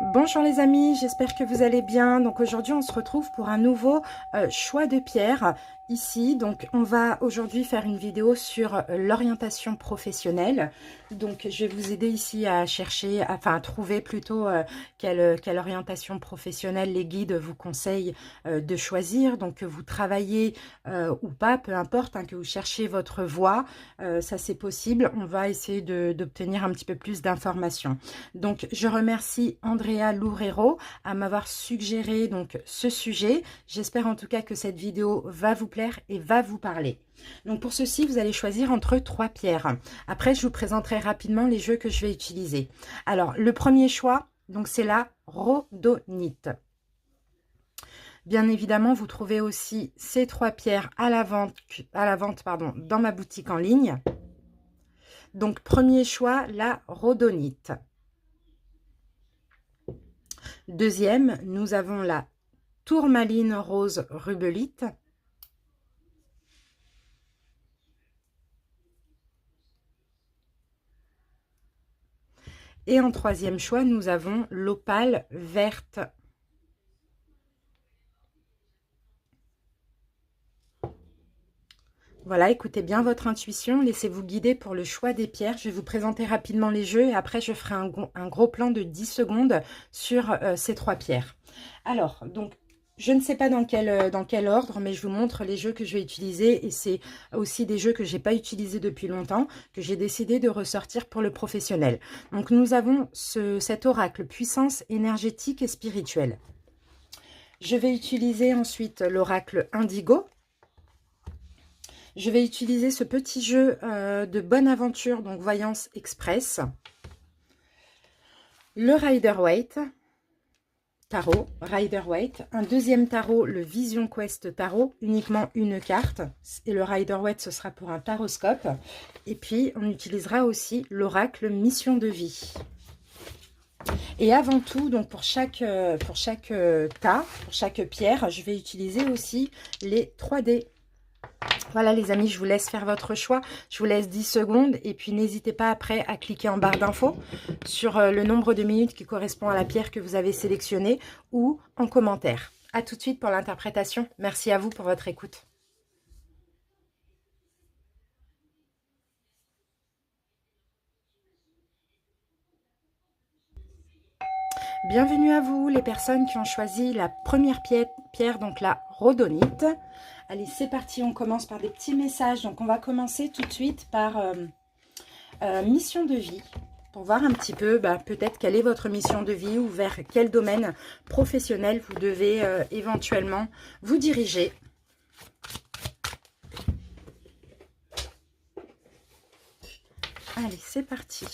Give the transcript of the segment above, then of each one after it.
Bonjour les amis, j'espère que vous allez bien. Donc aujourd'hui on se retrouve pour un nouveau choix de pierre ici. Donc on va aujourd'hui faire une vidéo sur l'orientation professionnelle. Donc je vais vous aider ici à chercher, enfin à trouver plutôt quelle orientation professionnelle les guides vous conseillent de choisir. Donc que vous travaillez ou pas, peu importe, hein, que vous cherchiez votre voie, ça c'est possible. On va essayer d'obtenir un petit peu plus d'informations. Donc je remercie Andrea Loureiro à m'avoir suggéré donc ce sujet. J'espère en tout cas que cette vidéo va vous plaire et va vous parler. Donc pour ceci, vous allez choisir entre 3 pierres. Après, je vous présenterai rapidement les jeux que je vais utiliser. Alors, le premier choix, donc c'est la rhodonite. Bien évidemment, vous trouvez aussi ces 3 pierres à la vente pardon, dans ma boutique en ligne. Donc, premier choix, la rhodonite. Deuxième, nous avons la tourmaline rose rubellite. Et en troisième choix, nous avons l'opale verte. Voilà, écoutez bien votre intuition, laissez-vous guider pour le choix des pierres. Je vais vous présenter rapidement les jeux et après je ferai un gros plan de 10 secondes sur ces 3 pierres. Alors, donc, je ne sais pas dans quel ordre, mais je vous montre les jeux que je vais utiliser et c'est aussi des jeux que je n'ai pas utilisés depuis longtemps, que j'ai décidé de ressortir pour le professionnel. Donc, nous avons cet oracle puissance énergétique et spirituelle. Je vais utiliser ensuite l'oracle indigo. Je vais utiliser ce petit jeu de bonne aventure, donc Voyance Express. Le Rider-Waite, tarot, Rider-Waite. Un deuxième tarot, le Vision Quest tarot, uniquement une carte. Et le Rider-Waite, ce sera pour un taroscope. Et puis, on utilisera aussi l'oracle Mission de vie. Et avant tout, donc pour chaque tas, pour chaque pierre, je vais utiliser aussi les 3D. Voilà les amis, je vous laisse faire votre choix. Je vous laisse 10 secondes et puis n'hésitez pas après à cliquer en barre d'infos sur le nombre de minutes qui correspond à la pierre que vous avez sélectionnée ou en commentaire. A tout de suite pour l'interprétation. Merci à vous pour votre écoute. Bienvenue à vous les personnes qui ont choisi la première pierre donc la rhodonite. Allez, c'est parti, on commence par des petits messages. Donc, on va commencer tout de suite par mission de vie. Pour voir un petit peu, peut-être quelle est votre mission de vie ou vers quel domaine professionnel vous devez éventuellement vous diriger. Allez, c'est parti.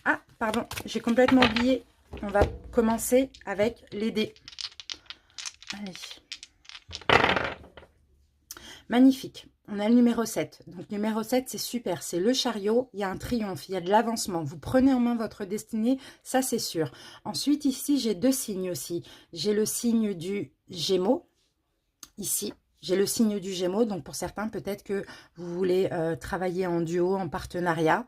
Ah, pardon, j'ai complètement oublié. On va commencer avec les dés. Allez. Magnifique. On a le numéro 7. Donc, numéro 7, c'est super. C'est le chariot. Il y a un triomphe. Il y a de l'avancement. Vous prenez en main votre destinée. Ça, c'est sûr. Ensuite, ici, j'ai 2 signes aussi. J'ai le signe du Gémeaux. Ici, j'ai le signe du Gémeaux. Donc, pour certains, peut-être que vous voulez travailler en duo, en partenariat,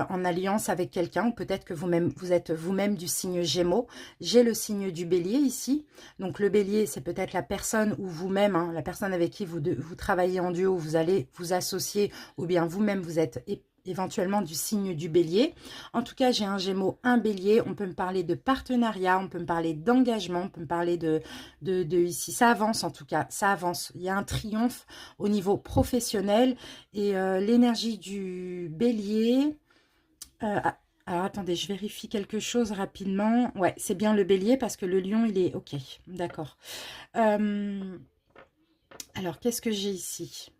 en alliance avec quelqu'un, ou peut-être que vous êtes vous-même du signe Gémeaux. J'ai le signe du Bélier ici. Donc, le Bélier, c'est peut-être la personne ou vous-même, hein, la personne avec qui vous travaillez en duo, vous allez vous associer, ou bien vous-même, vous êtes éventuellement du signe du Bélier. En tout cas, j'ai un Gémeaux, un Bélier. On peut me parler de partenariat, on peut me parler d'engagement, on peut me parler de ici. Ça avance en tout cas, ça avance. Il y a un triomphe au niveau professionnel et l'énergie du Bélier. Alors, attendez, je vérifie quelque chose rapidement. Ouais, c'est bien le Bélier parce que le Lion, il est... Ok, d'accord. Alors, qu'est-ce que j'ai ici?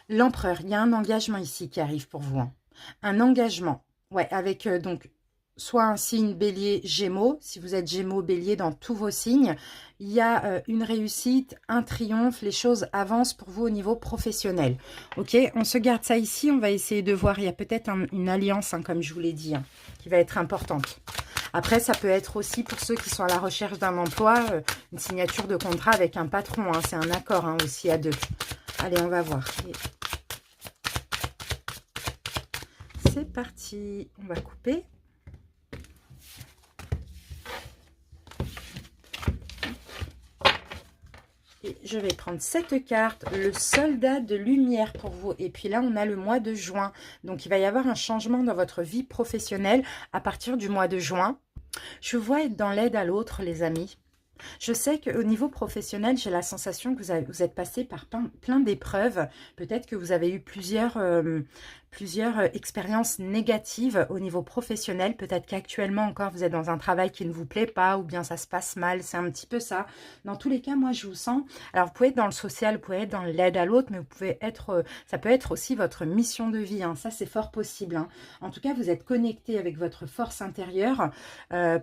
L'Empereur, il y a un engagement ici qui arrive pour vous. Hein. Un engagement, ouais, avec donc soit un signe Bélier, Gémeaux. Si vous êtes Gémeaux, Bélier dans tous vos signes, il y a une réussite, un triomphe. Les choses avancent pour vous au niveau professionnel. Ok, on se garde ça ici. On va essayer de voir. Il y a peut-être une alliance, hein, comme je vous l'ai dit, hein, qui va être importante. Après, ça peut être aussi pour ceux qui sont à la recherche d'un emploi, une signature de contrat avec un patron. Hein. C'est un accord hein, aussi à deux. Allez, on va voir. C'est parti. On va couper. Et je vais prendre cette carte, le soldat de lumière pour vous. Et puis là, on a le mois de juin. Donc, il va y avoir un changement dans votre vie professionnelle à partir du mois de juin. Je vois être dans l'aide à l'autre, les amis. Je sais qu'au niveau professionnel, j'ai la sensation que vous êtes passé par plein d'épreuves. Peut-être que vous avez eu plusieurs expériences négatives au niveau professionnel. Peut-être qu'actuellement encore, vous êtes dans un travail qui ne vous plaît pas ou bien ça se passe mal. C'est un petit peu ça. Dans tous les cas, moi, je vous sens... Alors, vous pouvez être dans le social, vous pouvez être dans l'aide à l'autre, mais vous pouvez être... ça peut être aussi votre mission de vie. Hein. Ça, c'est fort possible. Hein. En tout cas, vous êtes connecté avec votre force intérieure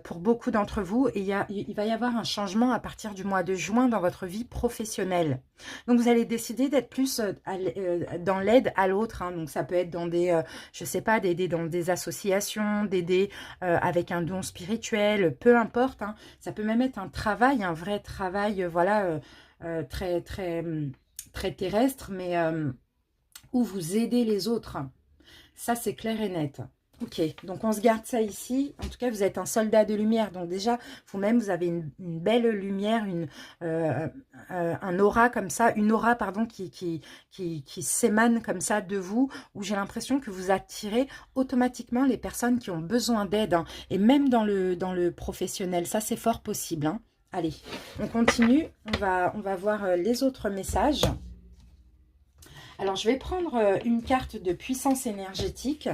pour beaucoup d'entre vous. Et il va y avoir un changement à partir du mois de juin dans votre vie professionnelle. Donc, vous allez décider d'être plus dans l'aide à l'autre. Hein. Donc, ça peut être dans des, je sais pas, d'aider dans des associations, d'aider avec un don spirituel, peu importe. Hein. Ça peut même être un travail, un vrai travail, voilà, très terrestre, mais où vous aidez les autres. Ça, c'est clair et net. Ok, donc on se garde ça ici. En tout cas, vous êtes un soldat de lumière. Donc déjà, vous-même, vous avez une belle lumière, un aura comme ça, une aura, pardon, qui s'émane comme ça de vous, où j'ai l'impression que vous attirez automatiquement les personnes qui ont besoin d'aide. Hein, et même dans le professionnel, ça c'est fort possible. Hein. Allez, on continue. On va voir les autres messages. Alors, je vais prendre une carte de puissance énergétique.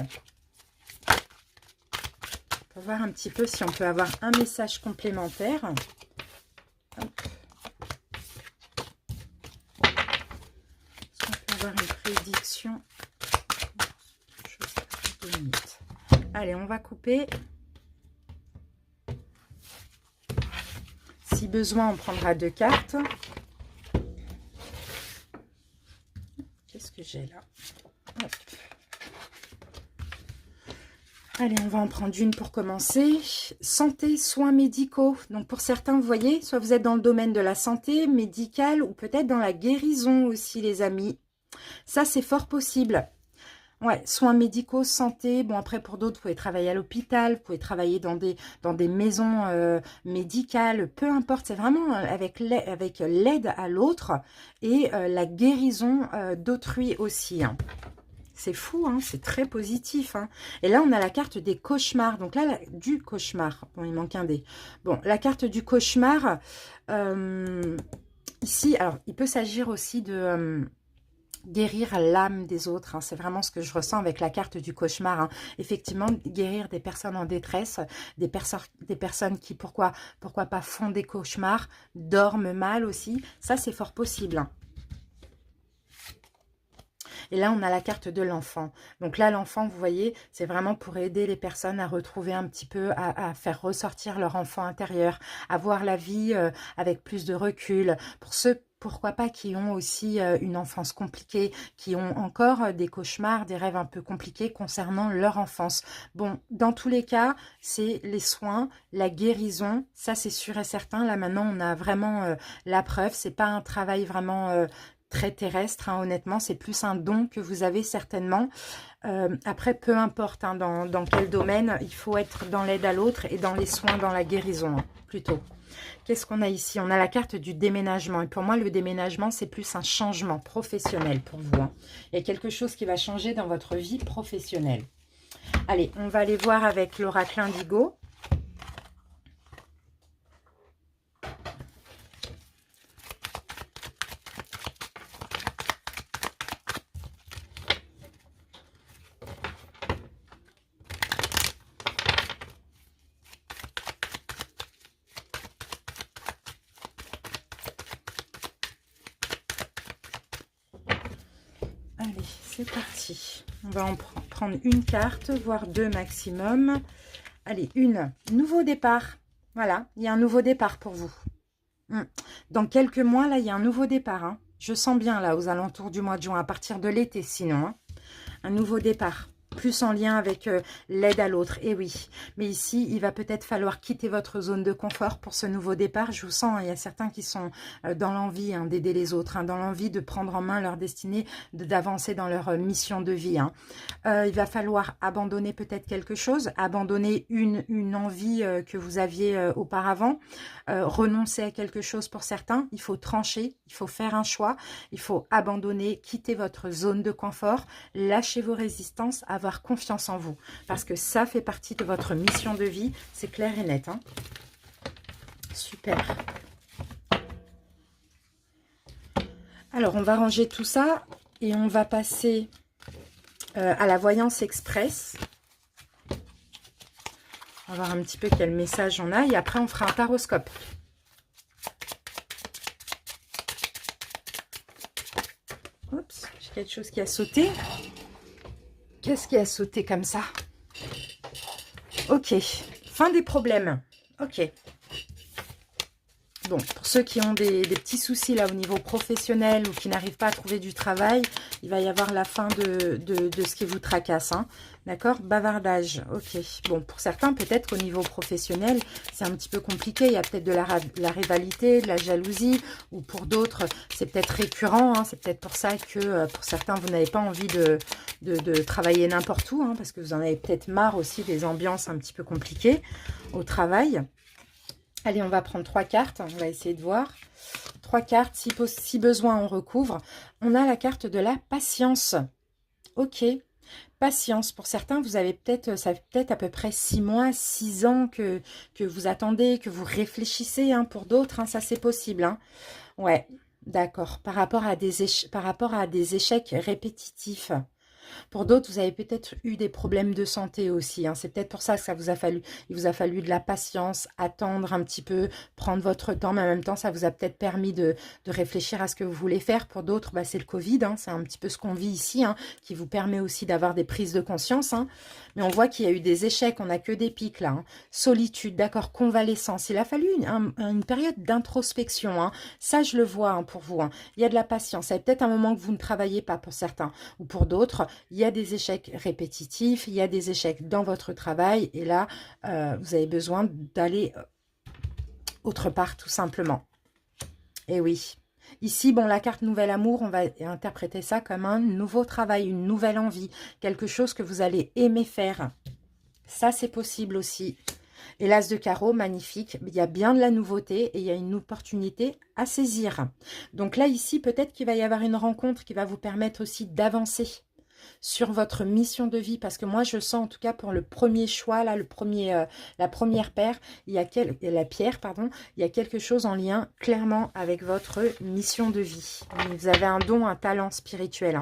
On va voir un petit peu si on peut avoir un message complémentaire. Hop. Si on peut avoir une prédiction. Allez, on va couper. Si besoin, on prendra 2 cartes. Qu'est-ce que j'ai là? Hop. Allez, on va en prendre une pour commencer. Santé, soins médicaux. Donc, pour certains, vous voyez, soit vous êtes dans le domaine de la santé médicale ou peut-être dans la guérison aussi, les amis. Ça, c'est fort possible. Ouais, soins médicaux, santé. Bon, après, pour d'autres, vous pouvez travailler à l'hôpital, vous pouvez travailler dans des maisons médicales, peu importe. C'est vraiment avec l'aide à l'autre et la guérison d'autrui aussi. Hein. C'est fou, hein, c'est très positif. Hein. Et là, on a la carte des cauchemars. Donc là, du cauchemar. Bon, il manque un dé. Bon, la carte du cauchemar. Ici, alors, il peut s'agir aussi de guérir l'âme des autres. Hein. C'est vraiment ce que je ressens avec la carte du cauchemar. Hein. Effectivement, guérir des personnes en détresse, des personnes qui, pourquoi pas, font des cauchemars, dorment mal aussi. Ça, c'est fort possible. Hein. Et là, on a la carte de l'enfant. Donc là, l'enfant, vous voyez, c'est vraiment pour aider les personnes à retrouver un petit peu, à faire ressortir leur enfant intérieur, à voir la vie avec plus de recul. Pour ceux, pourquoi pas, qui ont aussi une enfance compliquée, qui ont encore des cauchemars, des rêves un peu compliqués concernant leur enfance. Bon, dans tous les cas, c'est les soins, la guérison, ça c'est sûr et certain. Là, maintenant, on a vraiment la preuve. C'est pas un travail vraiment... très terrestre, hein, honnêtement, c'est plus un don que vous avez certainement. Après, peu importe hein, dans quel domaine, il faut être dans l'aide à l'autre et dans les soins, dans la guérison, hein, plutôt. Qu'est-ce qu'on a ici? On a la carte du déménagement. Et pour moi, le déménagement, c'est plus un changement professionnel pour vous. Hein. Il y a quelque chose qui va changer dans votre vie professionnelle. Allez, on va aller voir avec l'oracle indigo. Allez, c'est parti. On va en prendre une carte, voire 2 maximum. Allez, une. Nouveau départ. Voilà, il y a un nouveau départ pour vous. Dans quelques mois, là, il y a un nouveau départ. Hein. Je sens bien, là, aux alentours du mois de juin, à partir de l'été, sinon. Hein. Un nouveau départ. plus en lien avec l'aide à l'autre. Et oui, mais ici, il va peut-être falloir quitter votre zone de confort pour ce nouveau départ. Je vous sens, hein, il y a certains qui sont dans l'envie hein, d'aider les autres, hein, dans l'envie de prendre en main leur destinée, d'avancer dans leur mission de vie. Hein. Il va falloir abandonner peut-être quelque chose, abandonner une envie que vous aviez auparavant, renoncer à quelque chose pour certains. Il faut trancher, il faut faire un choix, il faut abandonner, quitter votre zone de confort, lâcher vos résistances, avoir confiance en vous. Parce que ça fait partie de votre mission de vie, c'est clair et net. Hein. Super. Alors, on va ranger tout ça et on va passer à la voyance express. On va voir un petit peu quel message on a et après on fera un taroscope. Oups, j'ai quelque chose qui a sauté. Qu'est-ce qui a sauté comme ça? Ok, fin des problèmes. Ok. Bon, pour ceux qui ont des petits soucis là au niveau professionnel ou qui n'arrivent pas à trouver du travail, il va y avoir la fin de ce qui vous tracasse. Hein. D'accord? Bavardage. Ok. Bon, pour certains, peut-être qu'au niveau professionnel, c'est un petit peu compliqué. Il y a peut-être de la rivalité, de la jalousie. Ou pour d'autres, c'est peut-être récurrent. Hein. C'est peut-être pour ça que pour certains, vous n'avez pas envie de travailler n'importe où. Hein, parce que vous en avez peut-être marre aussi des ambiances un petit peu compliquées au travail. Allez, on va prendre 3 cartes. On va essayer de voir. 3 cartes. Si besoin, on recouvre. On a la carte de la patience. Ok. Patience. Pour certains, vous avez ça fait peut-être à peu près 6 mois, 6 ans que vous attendez, que vous réfléchissez. Hein. Pour d'autres, hein, ça c'est possible. Hein. Ouais, d'accord. Par rapport à des échecs répétitifs. Pour d'autres, vous avez peut-être eu des problèmes de santé aussi. Hein. C'est peut-être pour ça que il vous a fallu de la patience, attendre un petit peu, prendre votre temps. Mais en même temps, ça vous a peut-être permis de réfléchir à ce que vous voulez faire. Pour d'autres, bah, c'est le Covid. Hein. C'est un petit peu ce qu'on vit ici, hein, qui vous permet aussi d'avoir des prises de conscience. Hein. Mais on voit qu'il y a eu des échecs. On n'a que des pics là. Hein. Solitude, d'accord, convalescence. Il a fallu une période d'introspection. Hein. Ça, je le vois hein, pour vous. Hein. Il y a de la patience. C'est peut-être un moment que vous ne travaillez pas pour certains. Ou pour d'autres, il y a des échecs répétitifs, il y a des échecs dans votre travail. Et là, vous avez besoin d'aller autre part, tout simplement. Et oui. Ici, bon, la carte Nouvel Amour, on va interpréter ça comme un nouveau travail, une nouvelle envie. Quelque chose que vous allez aimer faire. Ça, c'est possible aussi. Et l'As de carreau, magnifique. Il y a bien de la nouveauté et il y a une opportunité à saisir. Donc là, ici, peut-être qu'il va y avoir une rencontre qui va vous permettre aussi d'avancer sur votre mission de vie, parce que moi je sens en tout cas pour le premier choix là, la première paire, la pierre pardon, il y a quelque chose en lien clairement avec votre mission de vie. Vous avez un don, un talent spirituel.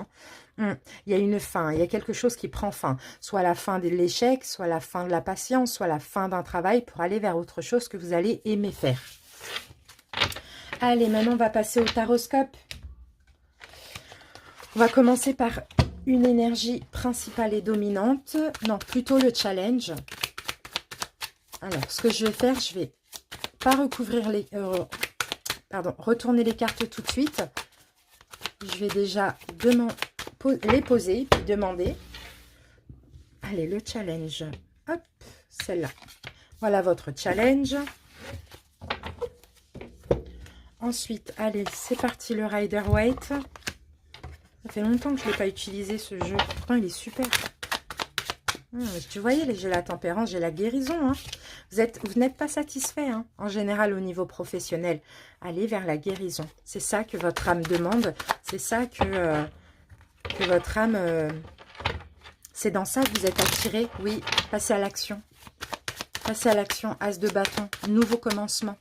Hein. Il y a une fin, il y a quelque chose qui prend fin, soit la fin de l'échec, soit la fin de la patience, soit la fin d'un travail pour aller vers autre chose que vous allez aimer faire. Allez, maintenant on va passer au taroscope. On va commencer par une énergie principale et dominante. Non, plutôt le challenge. Alors, ce que je vais faire, je vais pas recouvrir les... retourner les cartes tout de suite. Je vais déjà les poser, puis demander. Allez, le challenge. Hop, celle-là. Voilà votre challenge. Ensuite, allez, c'est parti, le Rider-Waite. Ça fait longtemps que je ne l'ai pas utilisé, ce jeu. Pourtant, il est super. Tu voyais, j'ai la tempérance, j'ai la guérison. Hein. Vous n'êtes pas satisfait, hein, en général, au niveau professionnel. Allez vers la guérison. C'est ça que votre âme demande. C'est ça que votre âme... c'est dans ça que vous êtes attiré. Oui, passez à l'action. Passez à l'action. As de bâton. Nouveau commencement.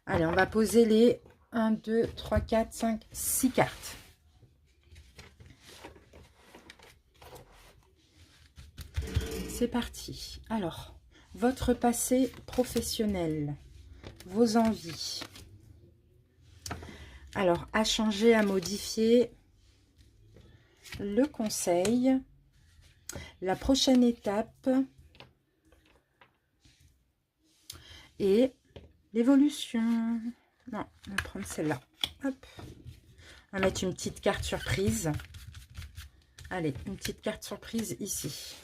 Allez, on va poser les 1, 2, 3, 4, 5, 6 cartes. C'est parti. Alors, votre passé professionnel, vos envies. Alors, à changer, à modifier. Le conseil. La prochaine étape. Et l'évolution. Non, on va prendre celle-là. Hop. On va mettre une petite carte surprise. Allez, une petite carte surprise ici.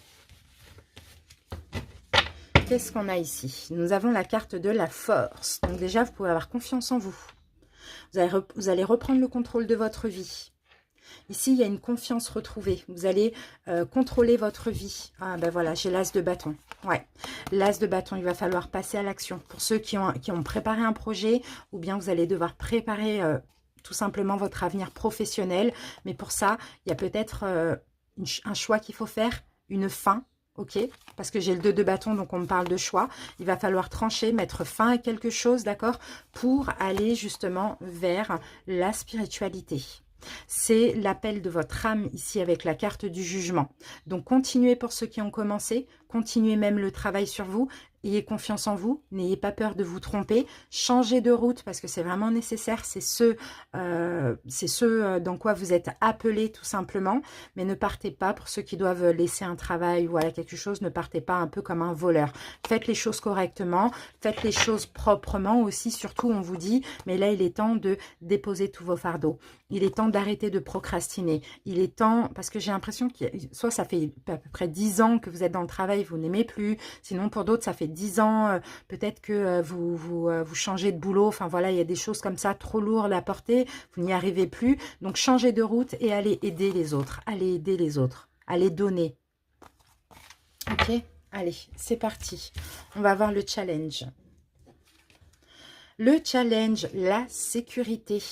Qu'est-ce qu'on a ici? Nous avons la carte de la force. Donc déjà, vous pouvez avoir confiance en vous. Vous allez reprendre le contrôle de votre vie. Ici, il y a une confiance retrouvée. Vous allez contrôler votre vie. Ah ben voilà, j'ai l'as de bâton. Ouais, l'as de bâton, il va falloir passer à l'action. Pour ceux qui ont préparé un projet, ou bien vous allez devoir préparer tout simplement votre avenir professionnel. Mais pour ça, il y a peut-être un choix qu'il faut faire, une fin. Ok, parce que j'ai le 2 de bâton, donc on me parle de choix. Il va falloir trancher, mettre fin à quelque chose, d'accord, pour aller justement vers la spiritualité. C'est l'appel de votre âme ici avec la carte du jugement. Donc continuez pour ceux qui ont commencé, continuez même le travail sur vous. Ayez confiance en vous, n'ayez pas peur de vous tromper, changez de route parce que c'est vraiment nécessaire, c'est ce dans quoi vous êtes appelé tout simplement, mais ne partez pas pour ceux qui doivent laisser un travail, voilà quelque chose, ne partez pas un peu comme un voleur. Faites les choses correctement, faites les choses proprement aussi, surtout on vous dit, mais là il est temps de déposer tous vos fardeaux, il est temps d'arrêter de procrastiner, il est temps, parce que j'ai l'impression que soit ça fait à peu près 10 ans que vous êtes dans le travail, vous n'aimez plus, sinon pour d'autres ça fait 10 ans, peut-être que vous changez de boulot, enfin voilà, il y a des choses comme ça trop lourdes à porter, vous n'y arrivez plus, donc changez de route et allez aider les autres, allez aider les autres, allez donner. Ok, allez, c'est parti, on va voir le challenge. Le challenge, la sécurité.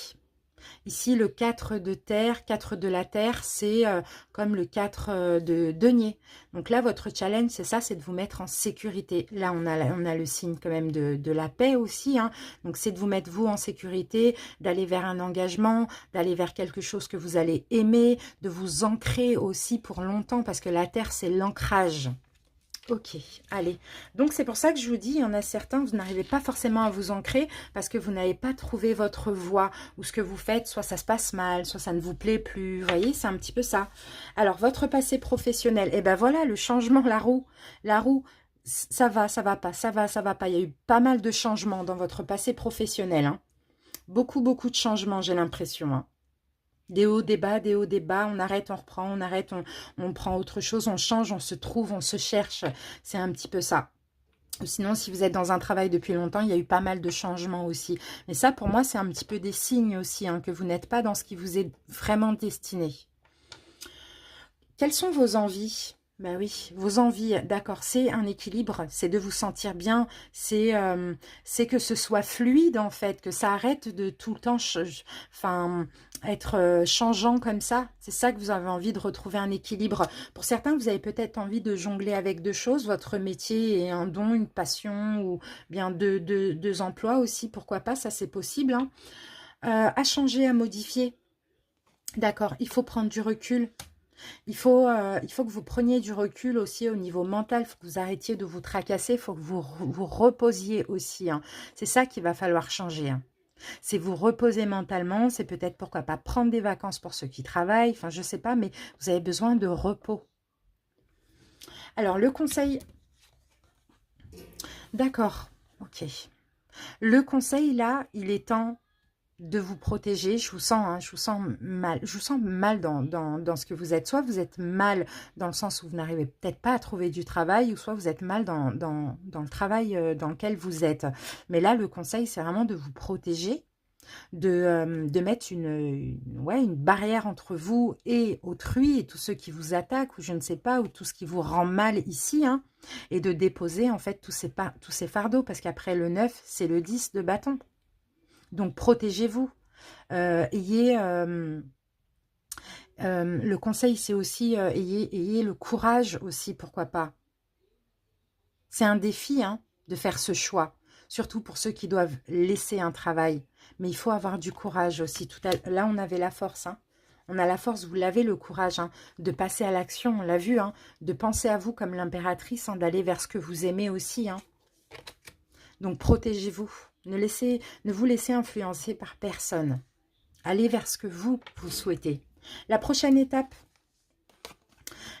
Ici, le 4 de terre, 4 de la terre, c'est comme le 4 de denier. Donc là, votre challenge, c'est ça, c'est de vous mettre en sécurité. Là, on a le signe quand même de la paix aussi. Hein. Donc, c'est de vous mettre, vous, en sécurité, d'aller vers un engagement, d'aller vers quelque chose que vous allez aimer, de vous ancrer aussi pour longtemps, parce que la terre, c'est l'ancrage. Ok, allez. Donc, c'est pour ça que je vous dis, il y en a certains, vous n'arrivez pas forcément à vous ancrer parce que vous n'avez pas trouvé votre voie ou ce que vous faites, soit ça se passe mal, soit ça ne vous plaît plus. Vous voyez, c'est un petit peu ça. Alors, votre passé professionnel, et ben voilà, le changement, la roue. La roue, ça va pas, ça va pas. Il y a eu pas mal de changements dans votre passé professionnel. Hein. Beaucoup de changements, j'ai l'impression. Hein. Des hauts, des bas, on arrête, on reprend, on arrête, on prend autre chose, on change, on se trouve, on se cherche. C'est un petit peu ça. Sinon, si vous êtes dans un travail depuis longtemps, il y a eu pas mal de changements aussi. Mais ça, pour moi, c'est un petit peu des signes aussi, hein, que vous n'êtes pas dans ce qui vous est vraiment destiné. Quelles sont vos envies ? Ben oui, vos envies, d'accord, c'est un équilibre, c'est de vous sentir bien, c'est que ce soit fluide en fait, que ça arrête de tout le temps être changeant comme ça. C'est ça que vous avez envie de retrouver un équilibre. Pour certains, vous avez peut-être envie de jongler avec deux choses, votre métier et un don, une passion ou bien deux emplois aussi, pourquoi pas, ça c'est possible. Hein. À changer, à modifier, d'accord, il faut prendre du recul. Il faut que vous preniez du recul aussi au niveau mental. Il faut que vous arrêtiez de vous tracasser. Il faut que vous vous reposiez aussi. Hein. C'est ça qu'il va falloir changer. Hein. C'est vous reposer mentalement. C'est peut-être pourquoi pas prendre des vacances pour ceux qui travaillent. Enfin, je ne sais pas, mais vous avez besoin de repos. Alors, le conseil... D'accord. Ok. Le conseil, là, il est temps de vous protéger. Je vous sens mal. Je vous sens mal dans ce que vous êtes. Soit vous êtes mal dans le sens où vous n'arrivez peut-être pas à trouver du travail, ou soit vous êtes mal dans le travail dans lequel vous êtes. Mais là, le conseil, c'est vraiment de vous protéger, de mettre une barrière entre vous et autrui, et tous ceux qui vous attaquent, ou je ne sais pas, ou tout ce qui vous rend mal ici, hein, et de déposer en fait tous ces fardeaux, parce qu'après le 9, c'est le 10 de bâton. Donc, protégez-vous. Le conseil, c'est aussi, ayez le courage aussi, pourquoi pas. C'est un défi, hein, de faire ce choix. Surtout pour ceux qui doivent laisser un travail. Mais il faut avoir du courage aussi. Là, on avait la force, hein. On a la force, vous l'avez, le courage, hein, de passer à l'action, on l'a vu, hein, de penser à vous comme l'impératrice, hein, d'aller vers ce que vous aimez aussi, hein. Donc, protégez-vous. Ne vous laissez influencer par personne. Allez vers ce que vous souhaitez. La prochaine étape,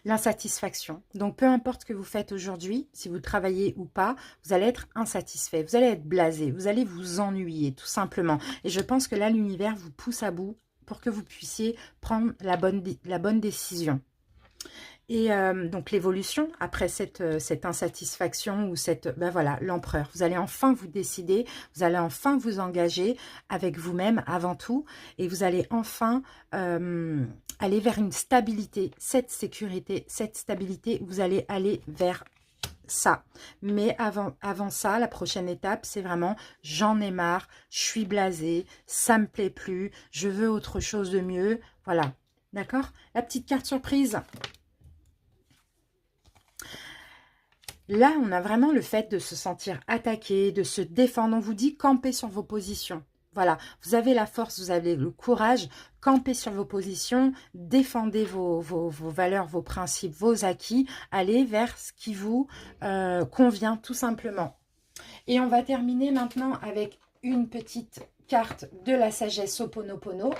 l'insatisfaction. Donc, peu importe ce que vous faites aujourd'hui, si vous travaillez ou pas, vous allez être insatisfait, vous allez être blasé, vous allez vous ennuyer, tout simplement. Et je pense que là, l'univers vous pousse à bout pour que vous puissiez prendre la bonne décision. Et donc l'évolution, après cette insatisfaction ou ben voilà, l'empereur. Vous allez enfin vous décider, vous allez enfin vous engager avec vous-même avant tout. Et vous allez enfin aller vers une stabilité, cette sécurité, cette stabilité. Vous allez aller vers ça. Mais avant ça, la prochaine étape, c'est vraiment j'en ai marre, je suis blasée, ça me plaît plus, je veux autre chose de mieux. Voilà, d'accord? La petite carte surprise. Là, on a vraiment le fait de se sentir attaqué, de se défendre. On vous dit camper sur vos positions. Voilà, vous avez la force, vous avez le courage, campez sur vos positions, défendez vos valeurs, vos principes, vos acquis, allez vers ce qui vous convient tout simplement. Et on va terminer maintenant avec une petite carte de la sagesse Ho'oponopono.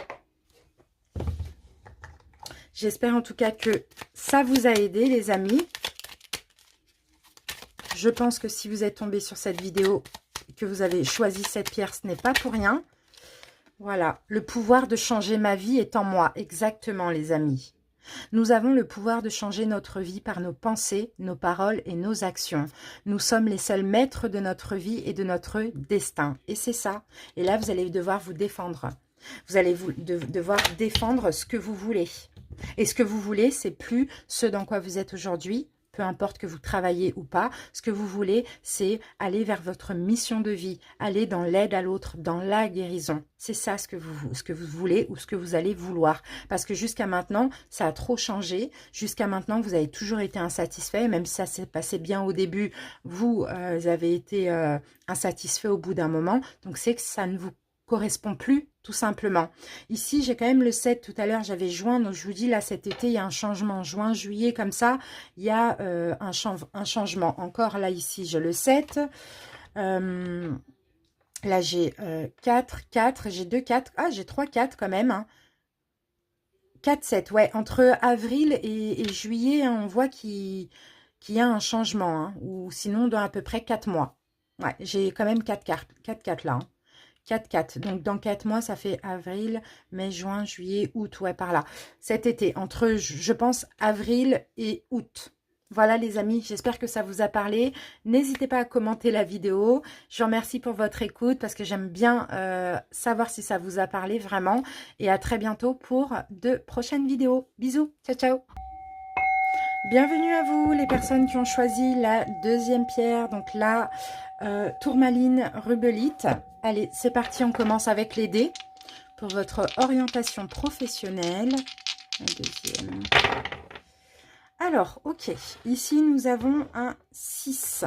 J'espère en tout cas que ça vous a aidé les amis. Je pense que si vous êtes tombé sur cette vidéo, que vous avez choisi cette pierre, ce n'est pas pour rien. Voilà, le pouvoir de changer ma vie est en moi. Exactement, les amis. Nous avons le pouvoir de changer notre vie par nos pensées, nos paroles et nos actions. Nous sommes les seuls maîtres de notre vie et de notre destin. Et c'est ça. Et là, vous allez devoir vous défendre. Vous allez devoir défendre ce que vous voulez. Et ce que vous voulez, c'est plus ce dans quoi vous êtes aujourd'hui. Peu importe que vous travaillez ou pas, ce que vous voulez, c'est aller vers votre mission de vie, aller dans l'aide à l'autre, dans la guérison. C'est ça ce que vous voulez ou ce que vous allez vouloir. Parce que jusqu'à maintenant, ça a trop changé. Jusqu'à maintenant, vous avez toujours été insatisfait. Même si ça s'est passé bien au début, vous avez été insatisfait au bout d'un moment. Donc, c'est que ça ne vous correspond plus, tout simplement. Ici, j'ai quand même le 7. Tout à l'heure, j'avais juin. Donc, je vous dis, là, cet été, il y a un changement. Juin, juillet, comme ça, il y a un changement. Encore, là, ici, j'ai le 7. Là, j'ai 4, 4. J'ai 2, 4. Ah, j'ai 3, 4 quand même. Hein. 4, 7. Ouais, entre avril et juillet, hein, on voit qu'il y a un changement. Hein, ou sinon, dans à peu près 4 mois. Ouais, j'ai quand même 4 cartes. 4, 4 là. Hein. 4, 4. Donc, dans 4 mois, ça fait avril, mai, juin, juillet, août. Ouais, par là. Cet été, entre, je pense, avril et août. Voilà, les amis. J'espère que ça vous a parlé. N'hésitez pas à commenter la vidéo. Je vous remercie pour votre écoute parce que j'aime bien savoir si ça vous a parlé vraiment. Et à très bientôt pour de prochaines vidéos. Bisous. Ciao, ciao. Bienvenue à vous, les personnes qui ont choisi la deuxième pierre. Donc là, tourmaline rubellite. Allez, c'est parti, on commence avec les dés pour votre orientation professionnelle. La deuxième. Alors, ok. Ici, nous avons un 6.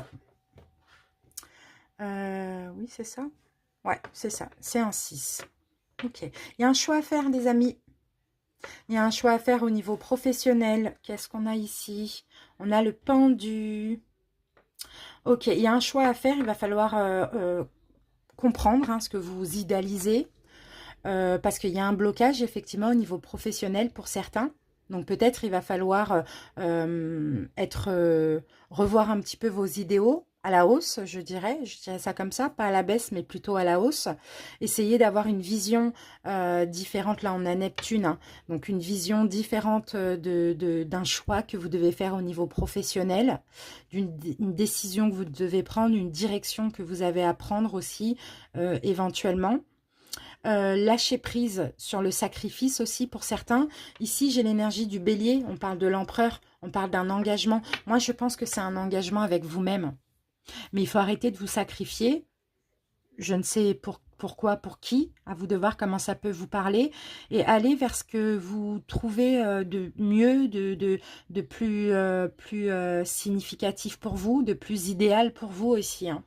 Oui, c'est ça? Ouais, c'est ça. C'est un 6. Ok. Il y a un choix à faire, des amis. Il y a un choix à faire au niveau professionnel. Qu'est-ce qu'on a ici? On a le pendu. Ok, il y a un choix à faire. Il va falloir comprendre hein, ce que vous idéalisez. Parce qu'il y a un blocage, effectivement, au niveau professionnel pour certains. Donc, peut-être il va falloir revoir un petit peu vos idéaux à la hausse, je dirais ça comme ça, pas à la baisse, mais plutôt à la hausse. Essayez d'avoir une vision différente. Là, on a Neptune, hein, donc une vision différente d'un choix que vous devez faire au niveau professionnel, une décision que vous devez prendre, une direction que vous avez à prendre aussi, éventuellement. Lâcher prise sur le sacrifice aussi pour certains. Ici, j'ai l'énergie du bélier. On parle de l'empereur. On parle d'un engagement. Moi, je pense que c'est un engagement avec vous-même. Mais il faut arrêter de vous sacrifier. Je ne sais pourquoi, pour qui. À vous de voir comment ça peut vous parler. Et aller vers ce que vous trouvez de mieux, de plus significatif pour vous, de plus idéal pour vous aussi. Hein.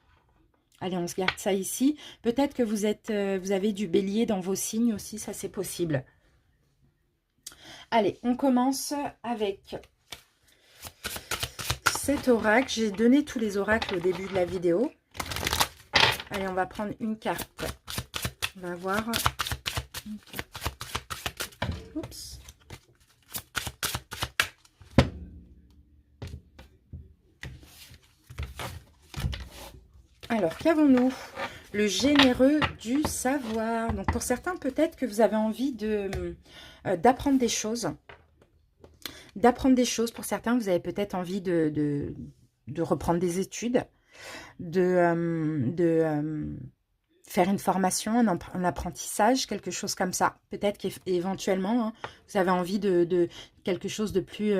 Allez, on se garde ça ici. Peut-être que vous avez du bélier dans vos signes aussi, ça c'est possible. Allez, on commence avec cet oracle. J'ai donné tous les oracles au début de la vidéo. Allez, on va prendre une carte. On va voir. Oups. Alors, qu'avons-nous? Le généreux du savoir. Donc, pour certains, peut-être que vous avez envie d'apprendre des choses. d'apprendre des choses. Pour certains, vous avez peut-être envie de reprendre des études, de faire une formation, un apprentissage, quelque chose comme ça. Peut-être qu'éventuellement, hein, vous avez envie de quelque chose de plus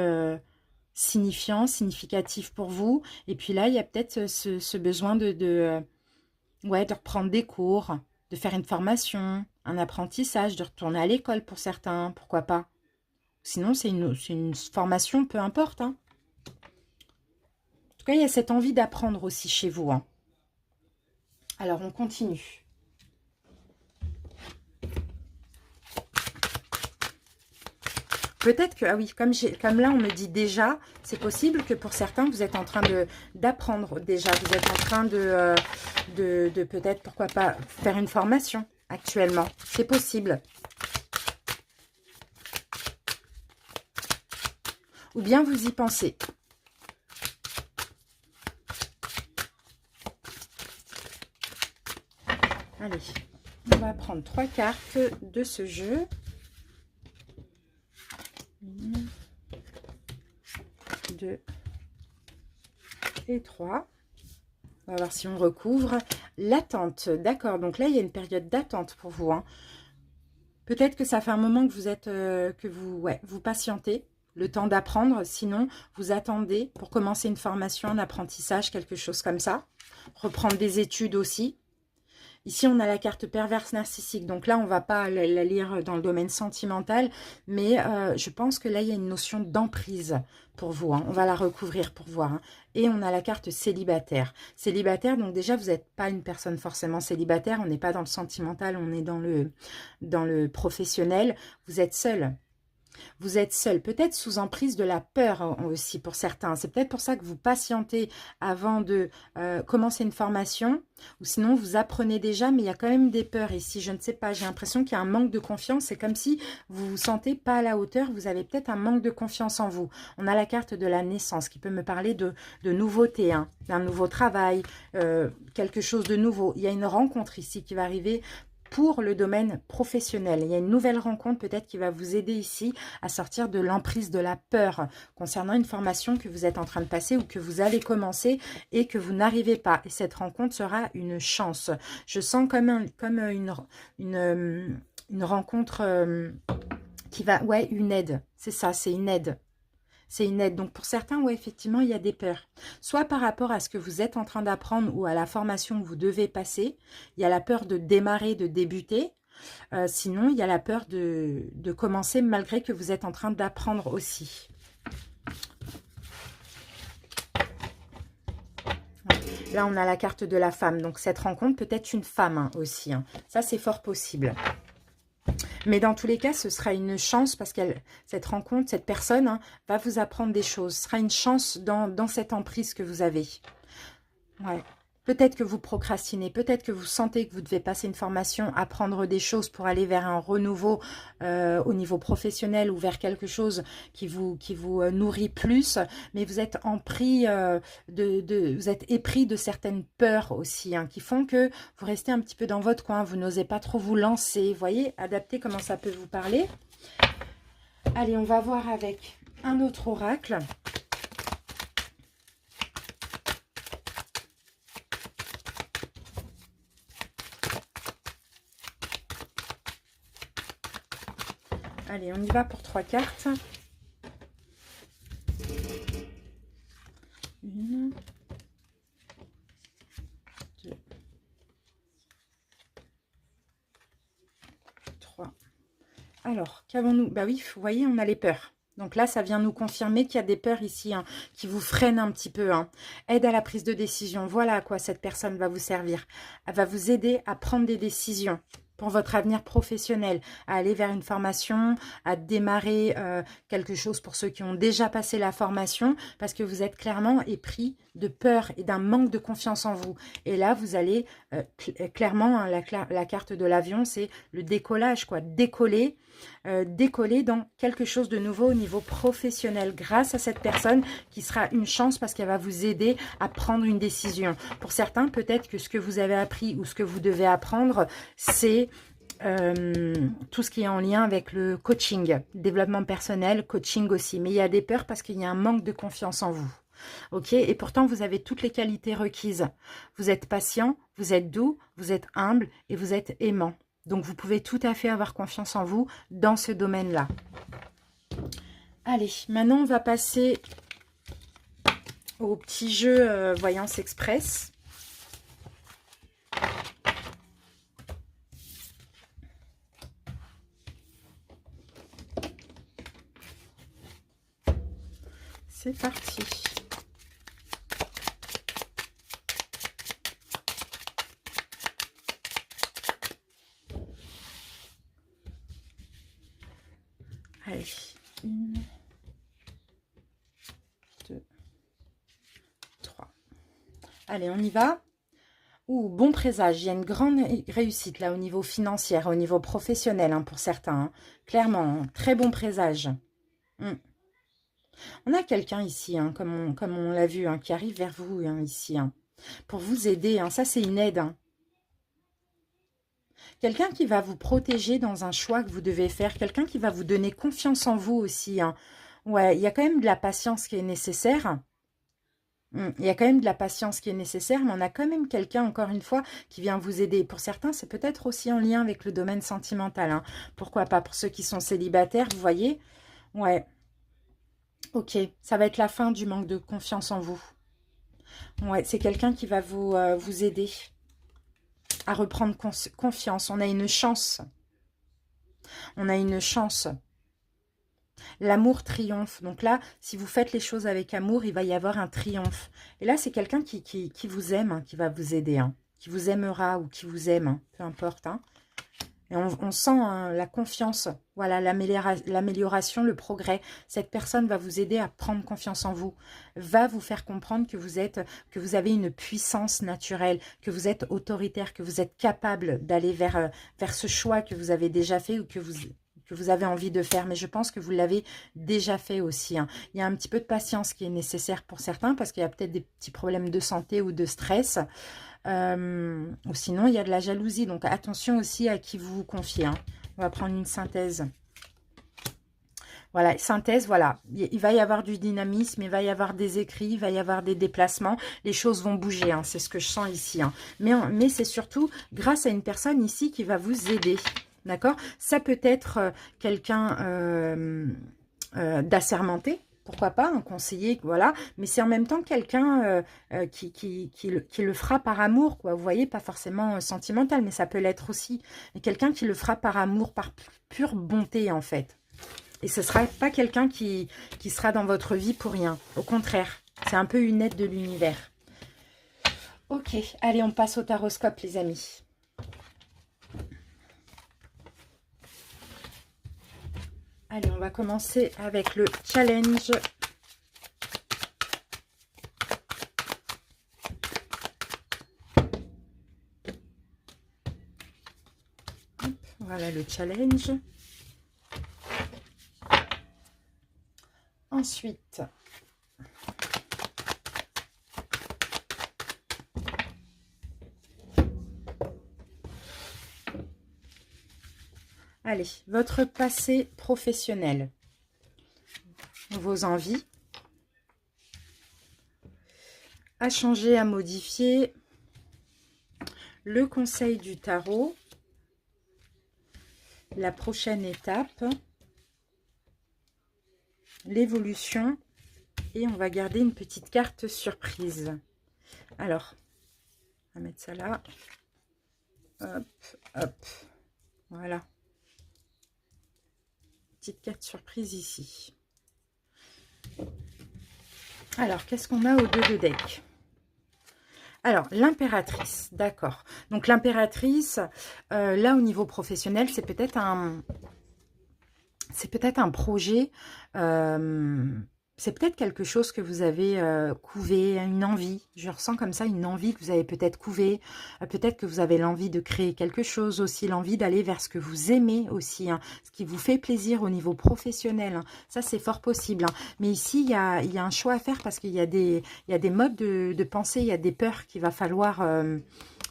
signifiant, significatif pour vous. Et puis là, il y a peut-être ce besoin ouais, de reprendre des cours, de faire une formation, un apprentissage, de retourner à l'école pour certains, pourquoi pas. Sinon, c'est une formation, peu importe. Hein. En tout cas, il y a cette envie d'apprendre aussi chez vous. Hein. Alors, on continue. Peut-être que, ah oui, comme là, on me dit déjà, c'est possible que pour certains, vous êtes en train d'apprendre déjà. Vous êtes en train de peut-être, pourquoi pas, faire une formation actuellement. C'est possible. Ou bien vous y pensez. Allez, on va prendre 3 cartes de ce jeu. 1, 2 et 3. On va voir si on recouvre. L'attente, d'accord. Donc là, il y a une période d'attente pour vous. Hein. Peut-être que ça fait un moment que vous êtes, vous patientez. Le temps d'apprendre, sinon vous attendez pour commencer une formation, un apprentissage, quelque chose comme ça. Reprendre des études aussi. Ici, on a la carte perverse narcissique. Donc là, on ne va pas la lire dans le domaine sentimental, mais je pense que là, il y a une notion d'emprise pour vous. Hein. On va la recouvrir pour voir. Hein. Et on a la carte célibataire. Célibataire, donc déjà, vous n'êtes pas une personne forcément célibataire. On n'est pas dans le sentimental, on est dans le professionnel. Vous êtes seul. Vous êtes seul, peut-être sous emprise de la peur aussi pour certains. C'est peut-être pour ça que vous patientez avant de commencer une formation. Ou sinon, vous apprenez déjà, mais il y a quand même des peurs ici. Je ne sais pas, j'ai l'impression qu'il y a un manque de confiance. C'est comme si vous vous sentez pas à la hauteur. Vous avez peut-être un manque de confiance en vous. On a la carte de la naissance qui peut me parler de nouveauté, hein, d'un nouveau travail, quelque chose de nouveau. Il y a une rencontre ici qui va arriver pour le domaine professionnel. Il y a une nouvelle rencontre peut-être qui va vous aider ici à sortir de l'emprise de la peur concernant une formation que vous êtes en train de passer ou que vous allez commencer et que vous n'arrivez pas. Et cette rencontre sera une chance. Je sens comme une rencontre qui va... Ouais, une aide. C'est ça, c'est une aide. C'est une aide. Donc, pour certains, oui, effectivement, il y a des peurs. Soit par rapport à ce que vous êtes en train d'apprendre ou à la formation que vous devez passer. Il y a la peur de démarrer, de débuter. Sinon, il y a la peur de commencer malgré que vous êtes en train d'apprendre aussi. Là, on a la carte de la femme. Donc, cette rencontre peut être une femme hein, aussi. Hein. Ça, c'est fort possible. Mais dans tous les cas, ce sera une chance parce que cette rencontre, cette personne hein, va vous apprendre des choses. Ce sera une chance dans cette emprise que vous avez. Ouais. Peut-être que vous procrastinez, peut-être que vous sentez que vous devez passer une formation, apprendre des choses pour aller vers un renouveau au niveau professionnel ou vers quelque chose qui vous nourrit plus. Mais vous êtes empris vous êtes épris de certaines peurs aussi, hein, qui font que vous restez un petit peu dans votre coin, vous n'osez pas trop vous lancer. Vous voyez, adapter comment ça peut vous parler. Allez, on va voir avec un autre oracle. Allez, on y va pour 3 cartes. 1, 2, 3. Alors, qu'avons-nous? Bah oui, vous voyez, on a les peurs. Donc là, ça vient nous confirmer qu'il y a des peurs ici hein, qui vous freinent un petit peu. Hein. Aide à la prise de décision. Voilà à quoi cette personne va vous servir. Elle va vous aider à prendre des décisions pour votre avenir professionnel, à aller vers une formation, à démarrer quelque chose pour ceux qui ont déjà passé la formation, parce que vous êtes clairement épris de peur et d'un manque de confiance en vous. Et là, vous allez clairement, hein, la carte de l'avion, c'est le décollage, quoi, décoller dans quelque chose de nouveau au niveau professionnel, grâce à cette personne qui sera une chance parce qu'elle va vous aider à prendre une décision. Pour certains, peut-être que ce que vous avez appris ou ce que vous devez apprendre, c'est tout ce qui est en lien avec le coaching, développement personnel, coaching aussi. Mais il y a des peurs parce qu'il y a un manque de confiance en vous. Ok, et pourtant vous avez toutes les qualités requises. Vous êtes patient, vous êtes doux, vous êtes humble et vous êtes aimant. Donc vous pouvez tout à fait avoir confiance en vous dans ce domaine-là. Allez, maintenant on va passer au petit jeu Voyance Express. C'est parti. Allez, 1, 2, 3. Allez, on y va. Ouh, bon présage. Il y a une grande réussite là au niveau financier, au niveau professionnel hein, pour certains. Hein. Clairement, hein, très bon présage. On a quelqu'un ici, hein, comme on l'a vu, hein, qui arrive vers vous hein, ici, hein, pour vous aider. Hein. Ça, c'est une aide. Hein. Quelqu'un qui va vous protéger dans un choix que vous devez faire. Quelqu'un qui va vous donner confiance en vous aussi. Hein. Ouais, il y a quand même de la patience qui est nécessaire. Il y a quand même de la patience qui est nécessaire, mais on a quand même quelqu'un, encore une fois, qui vient vous aider. Pour certains, c'est peut-être aussi en lien avec le domaine sentimental. Hein. Pourquoi pas pour ceux qui sont célibataires, vous voyez. Ouais. Ok, ça va être la fin du manque de confiance en vous. Ouais, c'est quelqu'un qui va vous aider à reprendre confiance. On a une chance. On a une chance. L'amour triomphe. Donc là, si vous faites les choses avec amour, il va y avoir un triomphe. Et là, c'est quelqu'un qui vous aime, hein, qui va vous aider. Hein, qui vous aimera ou qui vous aime, hein, peu importe. Hein. Et on sent hein, la confiance, voilà, l'amélioration, le progrès. Cette personne va vous aider à prendre confiance en vous, va vous faire comprendre que vous avez une puissance naturelle, que vous êtes autoritaire, que vous êtes capable d'aller vers ce choix que vous avez déjà fait ou que vous avez envie de faire. Mais je pense que vous l'avez déjà fait aussi. Hein. Il y a un petit peu de patience qui est nécessaire pour certains parce qu'il y a peut-être des petits problèmes de santé ou de stress. Ou sinon, il y a de la jalousie. Donc, attention aussi à qui vous vous confiez. Hein. On va prendre une synthèse. Voilà, synthèse, voilà. Il va y avoir du dynamisme, il va y avoir des écrits, il va y avoir des déplacements. Les choses vont bouger, hein, c'est ce que je sens ici. Hein. Mais c'est surtout grâce à une personne ici qui va vous aider. D'accord? Ça peut être quelqu'un d'assermenté. Pourquoi pas, un conseiller, voilà, mais c'est en même temps quelqu'un qui le fera par amour, quoi. Vous voyez, pas forcément sentimental, mais ça peut l'être aussi. Et quelqu'un qui le fera par amour, par pure bonté, en fait. Et ce ne sera pas quelqu'un qui sera dans votre vie pour rien. Au contraire, c'est un peu une aide de l'univers. Ok, allez, on passe au taroscope, les amis. Allez, on va commencer avec le challenge. Hop, voilà le challenge. Ensuite, allez, votre passé professionnel, vos envies, à changer, à modifier, le conseil du tarot, la prochaine étape, l'évolution, et on va garder une petite carte surprise. Alors, on va mettre ça là. Hop, hop, voilà. Petite carte surprise ici. Alors, qu'est-ce qu'on a au dos de deck? Alors, l'impératrice, d'accord. Donc, l'impératrice, là, au niveau professionnel, c'est peut-être un projet, c'est peut-être quelque chose que vous avez couvé, une envie. Je ressens comme ça une envie que vous avez peut-être couvé. Peut-être que vous avez l'envie de créer quelque chose aussi, l'envie d'aller vers ce que vous aimez aussi, hein, ce qui vous fait plaisir au niveau professionnel. Hein. Ça, c'est fort possible. Hein. Mais ici, il y a un choix à faire parce qu'il y a des modes de pensée, il y a des peurs qu'il va falloir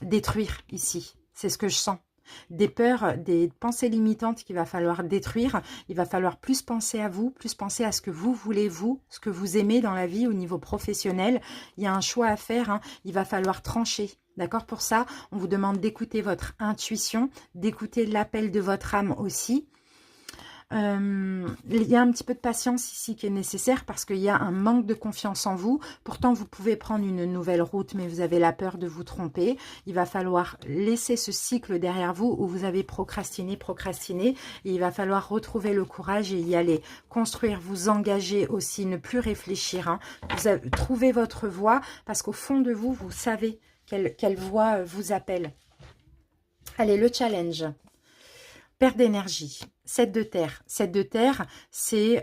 détruire ici. C'est ce que je sens. des peurs, des pensées limitantes qu'il va falloir détruire. Il va falloir plus penser à vous, plus penser à ce que vous voulez, vous, ce que vous aimez dans la vie au niveau professionnel. Il y a un choix à faire, hein. Il va falloir trancher. D'accord? Pour ça, on vous demande d'écouter votre intuition, d'écouter l'appel de votre âme aussi. Il y a un petit peu de patience ici qui est nécessaire parce qu'il y a un manque de confiance en vous. Pourtant, vous pouvez prendre une nouvelle route, mais vous avez la peur de vous tromper. Il va falloir laisser ce cycle derrière vous où vous avez procrastiné, et il va falloir retrouver le courage et y aller. Construire, vous engager aussi, ne plus réfléchir, hein. Trouvez votre voie parce qu'au fond de vous, vous savez quelle voie vous appelle. Allez, le challenge. Perte d'énergie. 7 de terre. 7 de terre, c'est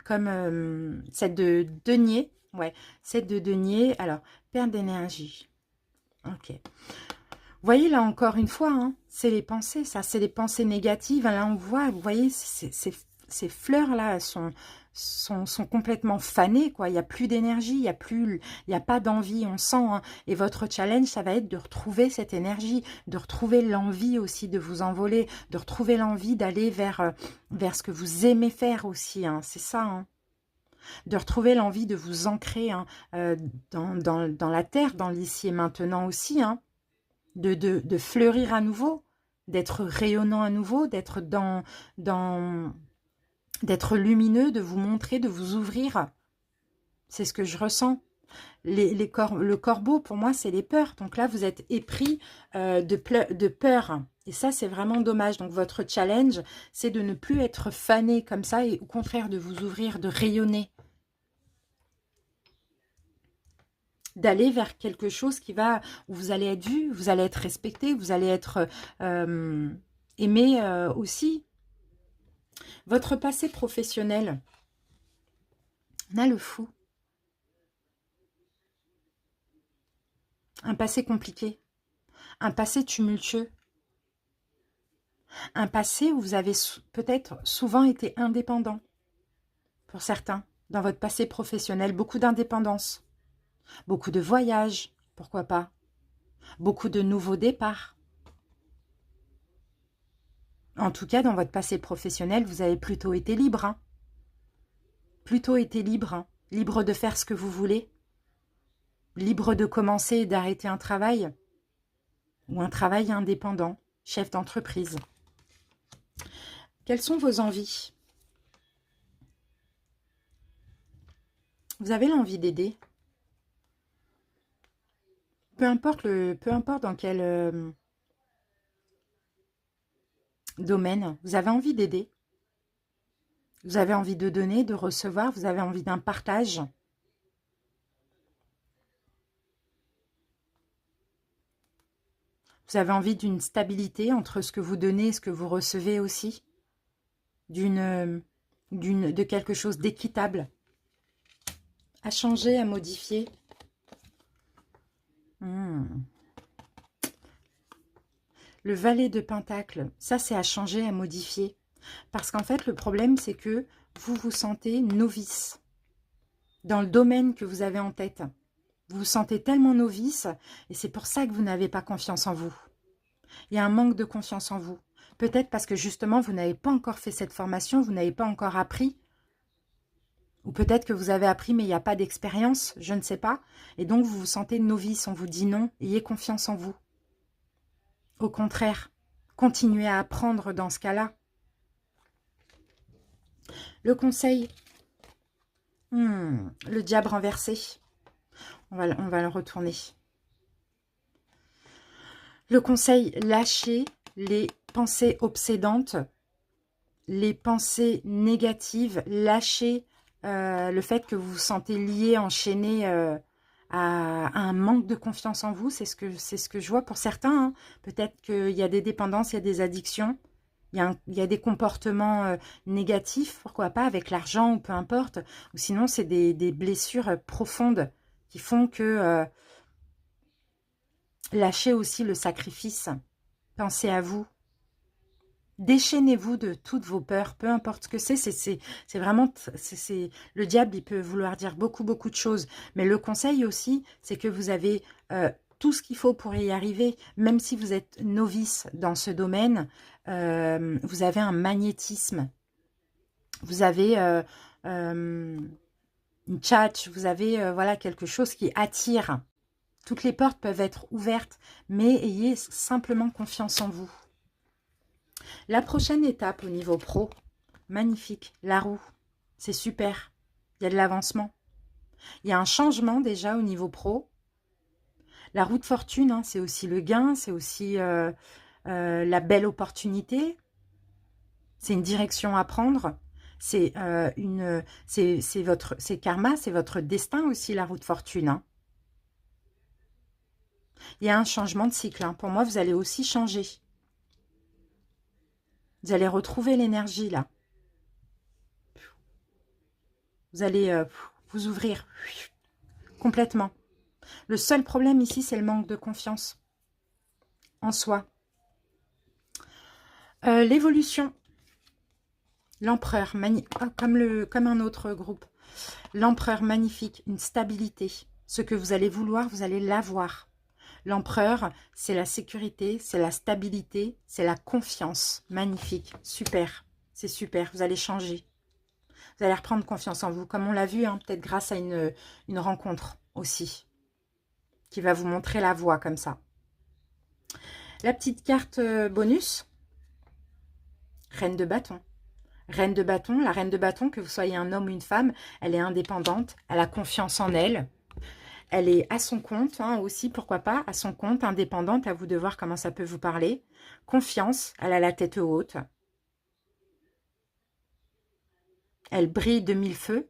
comme 7 de denier. Ouais, 7 de denier. Alors, perte d'énergie. Ok. Vous voyez, là, encore une fois, hein, c'est les pensées, ça. C'est les pensées négatives. Là, on voit, vous voyez, ces fleurs-là sont complètement fanées, quoi. Il n'y a plus d'énergie, il n'y a pas d'envie, on sent, hein. Et votre challenge, ça va être de retrouver cette énergie, de retrouver l'envie aussi de vous envoler, de retrouver l'envie d'aller vers ce que vous aimez faire aussi, hein. C'est ça, hein. De retrouver l'envie de vous ancrer, hein, dans la terre, dans l'ici et maintenant aussi, hein. De fleurir à nouveau, d'être rayonnant à nouveau, d'être d'être lumineux, de vous montrer, de vous ouvrir. C'est ce que je ressens. Le corbeau, pour moi, c'est les peurs. Donc là, vous êtes épris de peur. Et ça, c'est vraiment dommage. Donc votre challenge, c'est de ne plus être fané comme ça et au contraire de vous ouvrir, de rayonner. D'aller vers quelque chose où vous allez être vu, vous allez être respecté, vous allez être aimé aussi. Votre passé professionnel, on a le fou. Un passé compliqué, un passé tumultueux, un passé où vous avez peut-être souvent été indépendant. Pour certains, dans votre passé professionnel, beaucoup d'indépendance, beaucoup de voyages, pourquoi pas, beaucoup de nouveaux départs. En tout cas, dans votre passé professionnel, vous avez plutôt été libre, hein. Plutôt été libre, hein. Libre de faire ce que vous voulez, libre de commencer et d'arrêter un travail, ou un travail indépendant, chef d'entreprise. Quelles sont vos envies? Vous avez l'envie d'aider? Peu importe dans quel domaine, vous avez envie d'aider. Vous avez envie de donner, de recevoir, vous avez envie d'un partage. Vous avez envie d'une stabilité entre ce que vous donnez et ce que vous recevez aussi. De quelque chose d'équitable. À changer, à modifier. Le valet de Pentacle, ça c'est à changer, à modifier. Parce qu'en fait, le problème, c'est que vous vous sentez novice dans le domaine que vous avez en tête. Vous vous sentez tellement novice et c'est pour ça que vous n'avez pas confiance en vous. Il y a un manque de confiance en vous. Peut-être parce que justement, vous n'avez pas encore fait cette formation, vous n'avez pas encore appris. Ou peut-être que vous avez appris mais il n'y a pas d'expérience, je ne sais pas. Et donc, vous vous sentez novice, on vous dit non, ayez confiance en vous. Au contraire, continuez à apprendre dans ce cas-là. Le conseil, le diable renversé. On va le retourner. Le conseil, lâchez les pensées obsédantes, les pensées négatives, lâchez le fait que vous vous sentez lié, enchaîné à un manque de confiance en vous. C'est ce que je vois pour certains, hein. Peut-être qu'il y a des dépendances, il y a des addictions. Il y a des comportements négatifs, pourquoi pas, avec l'argent ou peu importe. Ou sinon, c'est des blessures profondes qui font que lâchez aussi le sacrifice. Pensez à vous. Déchaînez-vous de toutes vos peurs, peu importe ce que c'est vraiment... le diable, il peut vouloir dire beaucoup, beaucoup de choses. Mais le conseil aussi, c'est que vous avez tout ce qu'il faut pour y arriver. Même si vous êtes novice dans ce domaine, vous avez un magnétisme. Vous avez une tchatch, vous avez voilà, quelque chose qui attire. Toutes les portes peuvent être ouvertes, mais ayez simplement confiance en vous. La prochaine étape au niveau pro, magnifique, la roue, c'est super. Il y a de l'avancement. Il y a un changement déjà au niveau pro. La roue de fortune, hein, c'est aussi le gain, c'est aussi la belle opportunité. C'est une direction à prendre. C'est c'est karma, c'est votre destin aussi, la roue de fortune. Hein. Il y a un changement de cycle. Hein. Pour moi, vous allez aussi changer. Vous allez retrouver l'énergie là. Vous allez vous ouvrir complètement. Le seul problème ici, c'est le manque de confiance en soi. L'évolution. L'empereur, comme un autre groupe. L'empereur magnifique, une stabilité. Ce que vous allez vouloir, vous allez l'avoir. L'empereur, c'est la sécurité, c'est la stabilité, c'est la confiance. Magnifique, super, c'est super, vous allez changer. Vous allez reprendre confiance en vous, comme on l'a vu, hein, peut-être grâce à une rencontre aussi, qui va vous montrer la voie comme ça. La petite carte bonus, reine de bâton. Reine de bâton, la reine de bâton, que vous soyez un homme ou une femme, elle est indépendante, elle a confiance en elle. Elle est à son compte, hein, aussi, pourquoi pas, à son compte, indépendante, à vous de voir comment ça peut vous parler. Confiance, elle a la tête haute. Elle brille de mille feux.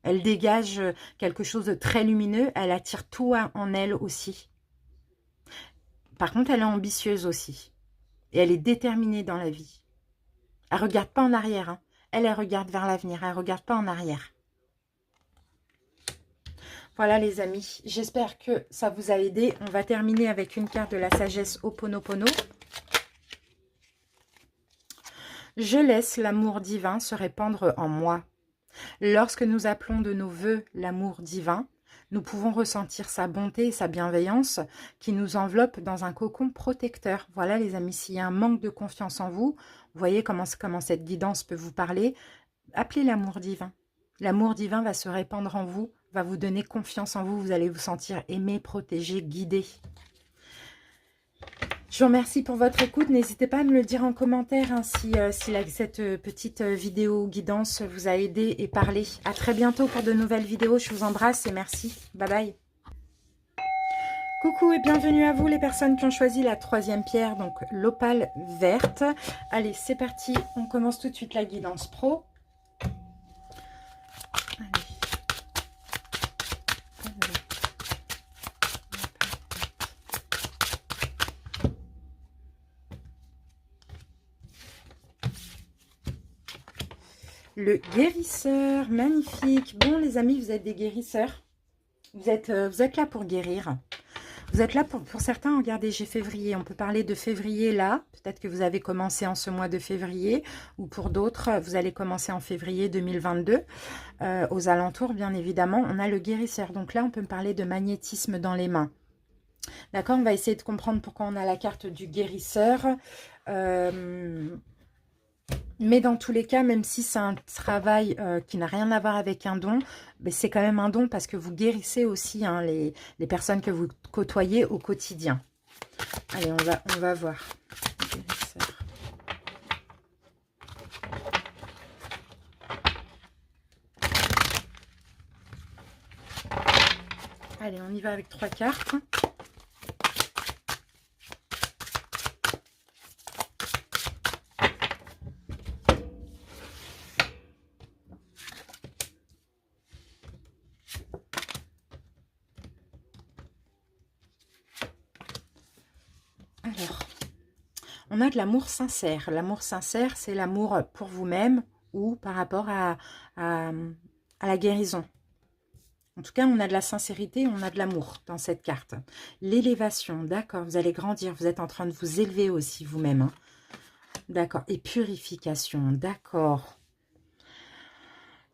Elle dégage quelque chose de très lumineux. Elle attire tout en elle aussi. Par contre, elle est ambitieuse aussi. Et elle est déterminée dans la vie. Elle ne regarde pas en arrière. Hein. Elle regarde vers l'avenir. Elle ne regarde pas en arrière. Voilà les amis, j'espère que ça vous a aidé. On va terminer avec une carte de la sagesse Ho'oponopono. Je laisse l'amour divin se répandre en moi. Lorsque nous appelons de nos voeux l'amour divin, nous pouvons ressentir sa bonté et sa bienveillance qui nous enveloppent dans un cocon protecteur. Voilà les amis, s'il y a un manque de confiance en vous, vous voyez comment cette guidance peut vous parler. Appelez l'amour divin. L'amour divin va se répandre en vous, va vous donner confiance en vous. Vous allez vous sentir aimé, protégé, guidé. Je vous remercie pour votre écoute. N'hésitez pas à me le dire en commentaire hein, si cette petite vidéo guidance vous a aidé et parlé. À très bientôt pour de nouvelles vidéos. Je vous embrasse et merci. Bye bye. Coucou et bienvenue à vous les personnes qui ont choisi la troisième pierre, donc l'opale verte. Allez, c'est parti. On commence tout de suite la guidance pro. Le guérisseur, magnifique. Bon les amis, vous êtes des guérisseurs. Vous êtes là pour guérir. Vous êtes là pour certains, regardez, j'ai février. On peut parler de février là. Peut-être que vous avez commencé en ce mois de février. Ou pour d'autres, vous allez commencer en février 2022. Aux alentours, bien évidemment, on a le guérisseur. Donc là, on peut me parler de magnétisme dans les mains. D'accord, on va essayer de comprendre pourquoi on a la carte du guérisseur. Mais dans tous les cas, même si c'est un travail qui n'a rien à voir avec un don, c'est quand même un don parce que vous guérissez aussi hein, les personnes que vous côtoyez au quotidien. Allez, on va voir. Guérisseur. Allez, on y va avec 3 cartes. Alors, on a de l'amour sincère. L'amour sincère, c'est l'amour pour vous-même ou par rapport à la guérison. En tout cas, on a de la sincérité, on a de l'amour dans cette carte. L'élévation, d'accord, vous allez grandir, vous êtes en train de vous élever aussi vous-même. Hein. D'accord, et purification, d'accord.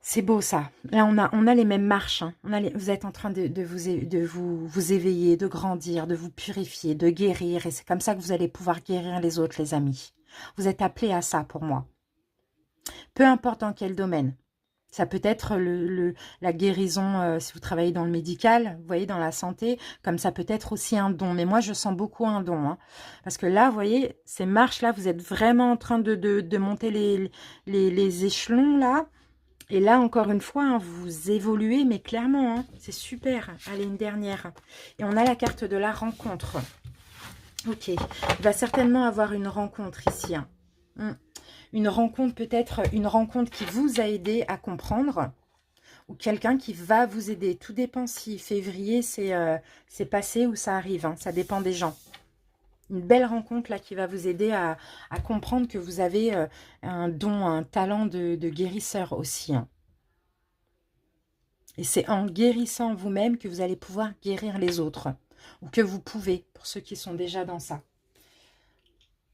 C'est beau ça. Là, on a les mêmes marches. Hein. Vous êtes en train vous éveiller, de grandir, de vous purifier, de guérir. Et c'est comme ça que vous allez pouvoir guérir les autres, les amis. Vous êtes appelés à ça pour moi. Peu importe dans quel domaine. Ça peut être la guérison si vous travaillez dans le médical, vous voyez, dans la santé, comme ça peut être aussi un don. Mais moi, je sens beaucoup un don. Hein, parce que là, vous voyez, ces marches-là, vous êtes vraiment en train de monter les échelons, là. Et là, encore une fois, hein, vous évoluez, mais clairement, hein, c'est super. Allez, une dernière. Et on a la carte de la rencontre. Ok, il va certainement avoir une rencontre ici. Hein. Une rencontre, peut-être une rencontre qui vous a aidé à comprendre. Ou quelqu'un qui va vous aider. Tout dépend si février, c'est passé ou ça arrive. Hein, ça dépend des gens. Une belle rencontre là qui va vous aider à comprendre que vous avez un don, un talent de guérisseur aussi. Hein. Et c'est en guérissant vous-même que vous allez pouvoir guérir les autres. Ou que vous pouvez, pour ceux qui sont déjà dans ça.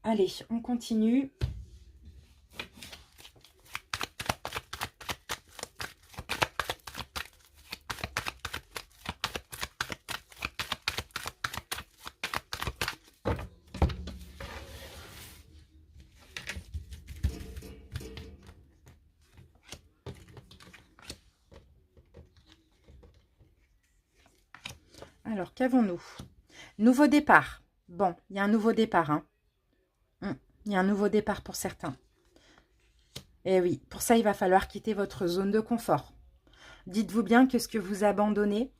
Allez, on continue. Alors, qu'avons-nous? Nouveau départ. Bon, il y a un nouveau départ. Hein. Il y a un nouveau départ pour certains. Et oui, pour ça, il va falloir quitter votre zone de confort. Dites-vous bien que ce que vous abandonnez,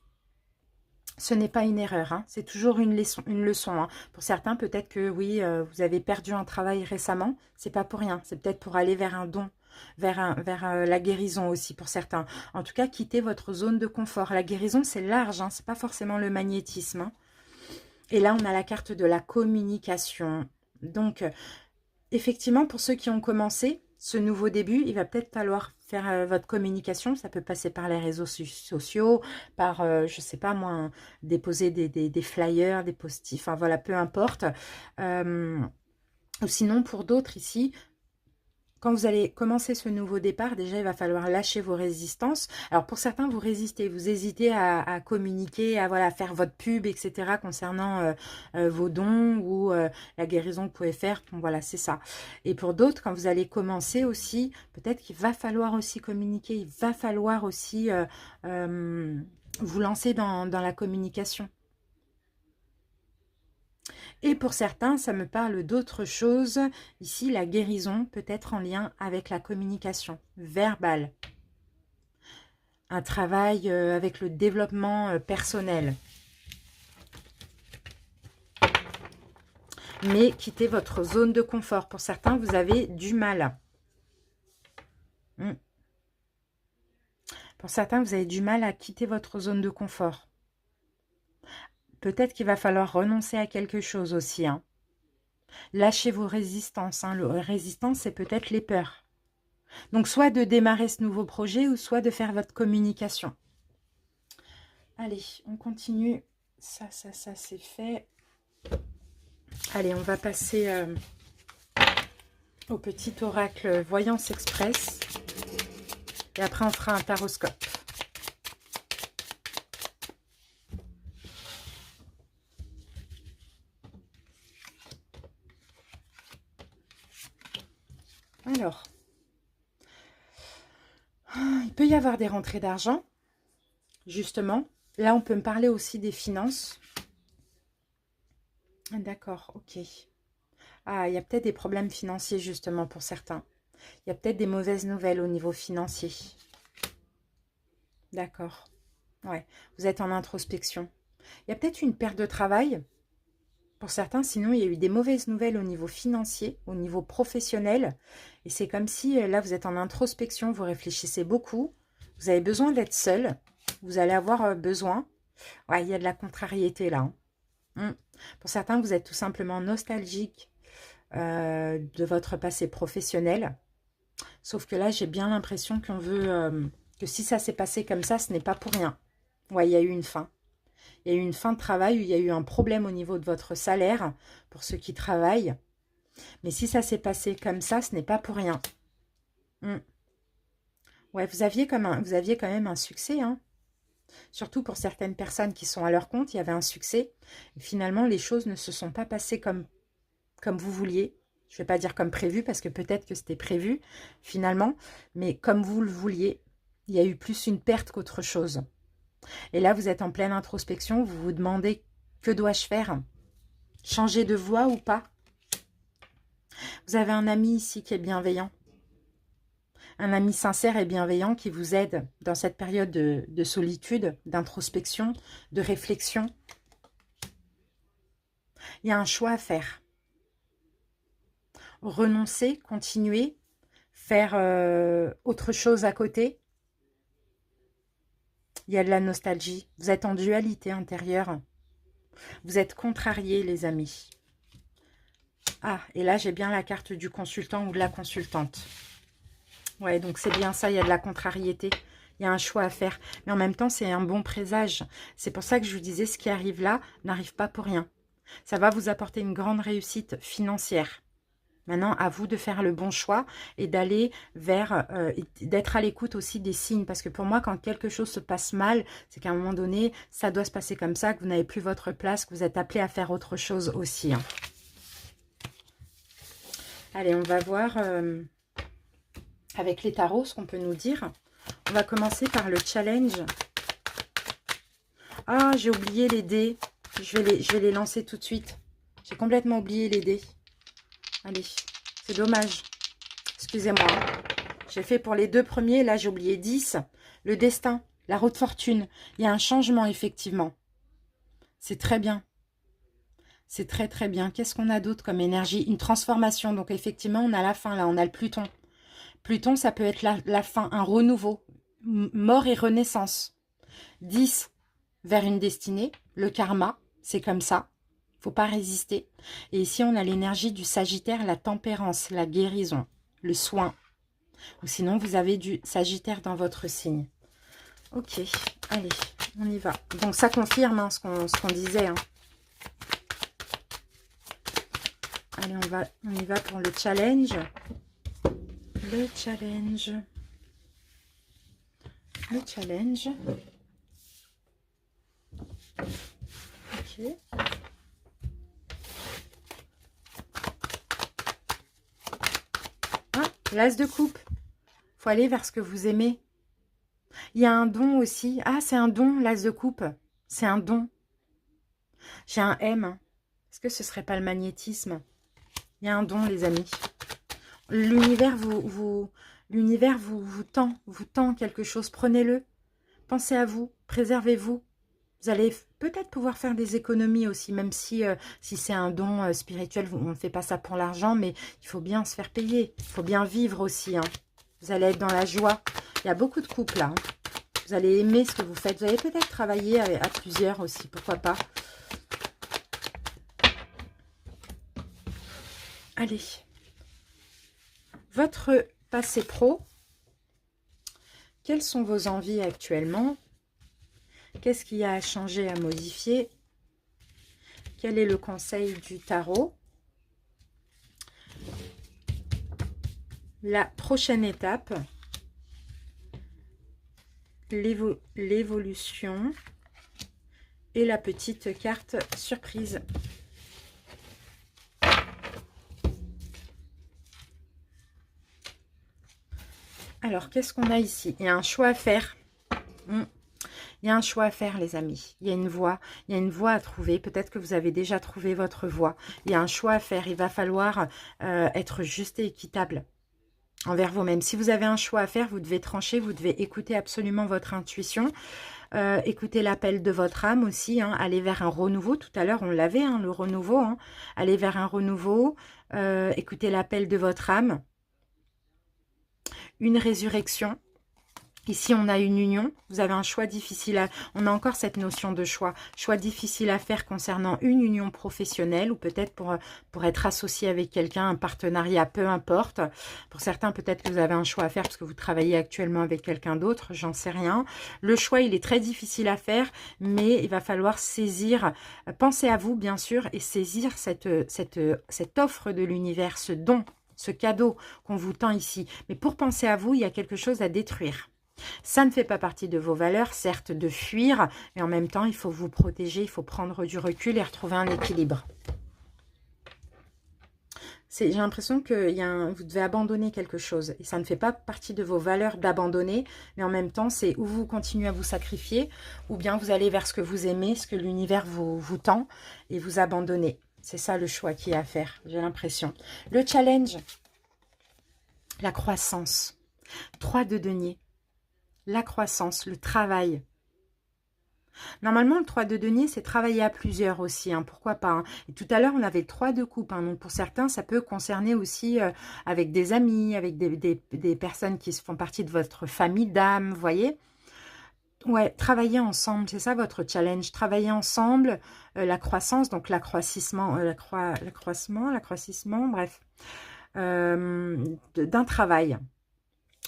ce n'est pas une erreur. Hein. C'est toujours une leçon. Hein. Pour certains, peut-être que oui, vous avez perdu un travail récemment. C'est pas pour rien. C'est peut-être pour aller vers un don. Vers la guérison aussi pour certains. En tout cas, quittez votre zone de confort. La guérison, c'est large, hein, c'est pas forcément le magnétisme. Hein. Et là, on a la carte de la communication. Donc, effectivement, pour ceux qui ont commencé ce nouveau début, il va peut-être falloir faire votre communication. Ça peut passer par les réseaux sociaux, par, je sais pas moi, déposer des flyers, des post-it, enfin voilà, peu importe. Ou sinon, pour d'autres ici, quand vous allez commencer ce nouveau départ, déjà, il va falloir lâcher vos résistances. Alors, pour certains, vous résistez, vous hésitez à communiquer, à voilà, faire votre pub, etc. concernant vos dons ou la guérison que vous pouvez faire. Bon, voilà, c'est ça. Et pour d'autres, quand vous allez commencer aussi, peut-être qu'il va falloir aussi communiquer, il va falloir aussi vous lancer dans la communication. Et pour certains, ça me parle d'autre chose. Ici, la guérison peut être en lien avec la communication verbale. Un travail avec le développement personnel. Mais quittez votre zone de confort. Pour certains, vous avez du mal. Pour certains, vous avez du mal à quitter votre zone de confort. Peut-être qu'il va falloir renoncer à quelque chose aussi. Hein. Lâchez vos résistances. Hein. La résistance, c'est peut-être les peurs. Donc, soit de démarrer ce nouveau projet ou soit de faire votre communication. Allez, on continue. Ça, c'est fait. Allez, on va passer au petit oracle Voyance Express. Et après, on fera un taroscope. Alors, il peut y avoir des rentrées d'argent, justement. Là, on peut me parler aussi des finances. D'accord, ok. Ah, il y a peut-être des problèmes financiers, justement, pour certains. Il y a peut-être des mauvaises nouvelles au niveau financier. D'accord. Ouais, vous êtes en introspection. Il y a peut-être une perte de travail. Pour certains, sinon, il y a eu des mauvaises nouvelles au niveau financier, au niveau professionnel. Et c'est comme si, là, vous êtes en introspection, vous réfléchissez beaucoup. Vous avez besoin d'être seul. Vous allez avoir besoin. Ouais, il y a de la contrariété, là. Hein. Pour certains, vous êtes tout simplement nostalgique de votre passé professionnel. Sauf que là, j'ai bien l'impression qu'on veut... que si ça s'est passé comme ça, ce n'est pas pour rien. Ouais, il y a eu une fin. Il y a eu une fin de travail, il y a eu un problème au niveau de votre salaire pour ceux qui travaillent. Mais si ça s'est passé comme ça, ce n'est pas pour rien. Ouais, vous aviez quand même un succès, hein. Surtout pour certaines personnes qui sont à leur compte, il y avait un succès. Et finalement, les choses ne se sont pas passées comme vous vouliez. Je ne vais pas dire comme prévu, parce que peut-être que c'était prévu, finalement. Mais comme vous le vouliez, il y a eu plus une perte qu'autre chose. Et là, vous êtes en pleine introspection, vous vous demandez, que dois-je faire? Changer de voie ou pas? Vous avez un ami ici qui est bienveillant. Un ami sincère et bienveillant qui vous aide dans cette période de solitude, d'introspection, de réflexion. Il y a un choix à faire. Renoncer, continuer, faire autre chose à côté. Il y a de la nostalgie. Vous êtes en dualité intérieure. Vous êtes contrariés, les amis. Ah, et là, j'ai bien la carte du consultant ou de la consultante. Ouais, donc c'est bien ça, il y a de la contrariété. Il y a un choix à faire. Mais en même temps, c'est un bon présage. C'est pour ça que je vous disais, ce qui arrive là n'arrive pas pour rien. Ça va vous apporter une grande réussite financière. Maintenant, à vous de faire le bon choix et d'aller vers, d'être à l'écoute aussi des signes. Parce que pour moi, quand quelque chose se passe mal, c'est qu'à un moment donné, ça doit se passer comme ça, que vous n'avez plus votre place, que vous êtes appelé à faire autre chose aussi. Hein. Allez, on va voir avec les tarots ce qu'on peut nous dire. On va commencer par le challenge. Ah, j'ai oublié les dés. Je vais les lancer tout de suite. J'ai complètement oublié les dés. Allez, c'est dommage. Excusez-moi. J'ai fait pour les deux premiers. Là, j'ai oublié 10. Le destin, la roue de fortune. Il y a un changement, effectivement. C'est très bien. C'est très, très bien. Qu'est-ce qu'on a d'autre comme énergie? Une transformation. Donc, effectivement, on a la fin, là. On a le Pluton. Pluton, ça peut être la fin, un renouveau. Mort et renaissance. 10 vers une destinée. Le karma, c'est comme ça. Faut pas résister. Et ici, on a l'énergie du Sagittaire, la tempérance, la guérison, le soin. Ou sinon, vous avez du Sagittaire dans votre signe. Ok, allez, on y va. Donc, ça confirme hein, ce qu'on disait. Hein. Allez, on y va pour le challenge. Le challenge. Le challenge. Ok. L'as de coupe. Faut aller vers ce que vous aimez. Il y a un don aussi. Ah, c'est un don, l'as de coupe. C'est un don. J'ai un M. Est-ce que ce serait pas le magnétisme? Il y a un don, les amis. L'univers vous tend quelque chose. Prenez-le. Pensez à vous. Préservez-vous. Vous allez peut-être pouvoir faire des économies aussi, même si c'est un don spirituel, on ne fait pas ça pour l'argent, mais il faut bien se faire payer. Il faut bien vivre aussi. Hein. Vous allez être dans la joie. Il y a beaucoup de couples là. Hein. Vous allez aimer ce que vous faites. Vous allez peut-être travailler à plusieurs aussi, pourquoi pas. Allez. Votre passé pro. Quelles sont vos envies actuellement? Qu'est-ce qu'il y a à changer, à modifier? Quel est le conseil du tarot? La prochaine étape, l'évolution et la petite carte surprise. Alors, qu'est-ce qu'on a ici? Il y a un choix à faire. Il y a un choix à faire, les amis. Il y a une voie à trouver. Peut-être que vous avez déjà trouvé votre voie. Il y a un choix à faire. Il va falloir être juste et équitable envers vous-même. Si vous avez un choix à faire, vous devez trancher, vous devez écouter absolument votre intuition. Écoutez l'appel de votre âme aussi. Hein, aller vers un renouveau. Tout à l'heure, on l'avait, hein, le renouveau. Hein, aller vers un renouveau. Écoutez l'appel de votre âme. Une résurrection. Ici, on a une union. Vous avez un choix difficile à... On a encore cette notion de choix. Choix difficile à faire concernant une union professionnelle ou peut-être pour être associé avec quelqu'un, un partenariat, peu importe. Pour certains, peut-être que vous avez un choix à faire parce que vous travaillez actuellement avec quelqu'un d'autre. J'en sais rien. Le choix, il est très difficile à faire, mais il va falloir saisir... Pensez à vous, bien sûr, et saisir cette offre de l'univers, ce don ce cadeau qu'on vous tend ici. Mais pour penser à vous, il y a quelque chose à détruire. Ça ne fait pas partie de vos valeurs, certes, de fuir, mais en même temps, il faut vous protéger, il faut prendre du recul et retrouver un équilibre. J'ai l'impression que vous devez abandonner quelque chose. Et ça ne fait pas partie de vos valeurs d'abandonner, mais en même temps, c'est où vous continuez à vous sacrifier, ou bien vous allez vers ce que vous aimez, ce que l'univers vous tend, et vous abandonnez. C'est ça le choix qui est à faire, j'ai l'impression. Le challenge, la croissance. 3 de denier. La croissance, le travail. Normalement, le 3 de denier, c'est travailler à plusieurs aussi, hein, pourquoi pas. Hein. Et tout à l'heure, on avait le 3 de coupe. Hein, donc, pour certains, ça peut concerner aussi avec des amis, avec des personnes qui font partie de votre famille d'âme, vous voyez. Ouais, travailler ensemble, c'est ça votre challenge. Travailler ensemble, la croissance, donc l'accroississement, l'accroissement, bref, d'un travail.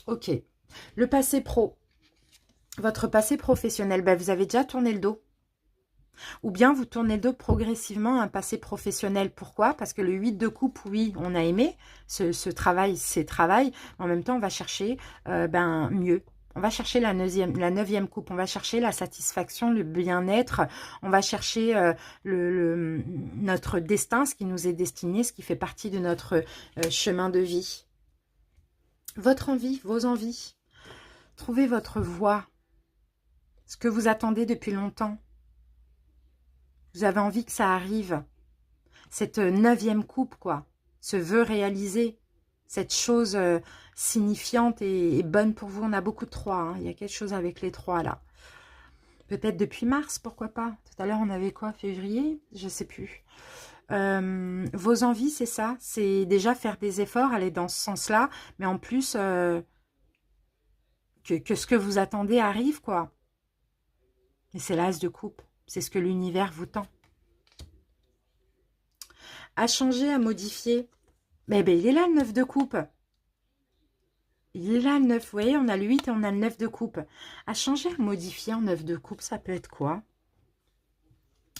Ok. Le passé pro. Votre passé professionnel, ben vous avez déjà tourné le dos. Ou bien vous tournez le dos progressivement à un passé professionnel. Pourquoi? Parce que le 8 de coupe, oui, on a aimé ce travail, ces travails. En même temps, on va chercher mieux. On va chercher la neuvième coupe. On va chercher la satisfaction, le bien-être. On va chercher notre destin, ce qui nous est destiné, ce qui fait partie de notre chemin de vie. Votre envie, vos envies. Trouvez votre voie. Ce que vous attendez depuis longtemps. Vous avez envie que ça arrive. Cette 9e coupe, quoi. Ce vœu réalisé. Cette chose signifiante et bonne pour vous. On a beaucoup de 3. Hein. Il y a quelque chose avec les 3, là. Peut-être depuis mars, pourquoi pas. Tout à l'heure, on avait quoi? Février? Je ne sais plus. Vos envies, c'est ça. C'est déjà faire des efforts, aller dans ce sens-là. Mais en plus, que ce que vous attendez arrive, quoi. Et c'est l'as de coupe. C'est ce que l'univers vous tend. À changer, à modifier. Mais ben, il est là le 9 de coupe. Il est là le 9. Vous voyez, on a le 8 et on a le 9 de coupe. À changer, à modifier en 9 de coupe, ça peut être quoi?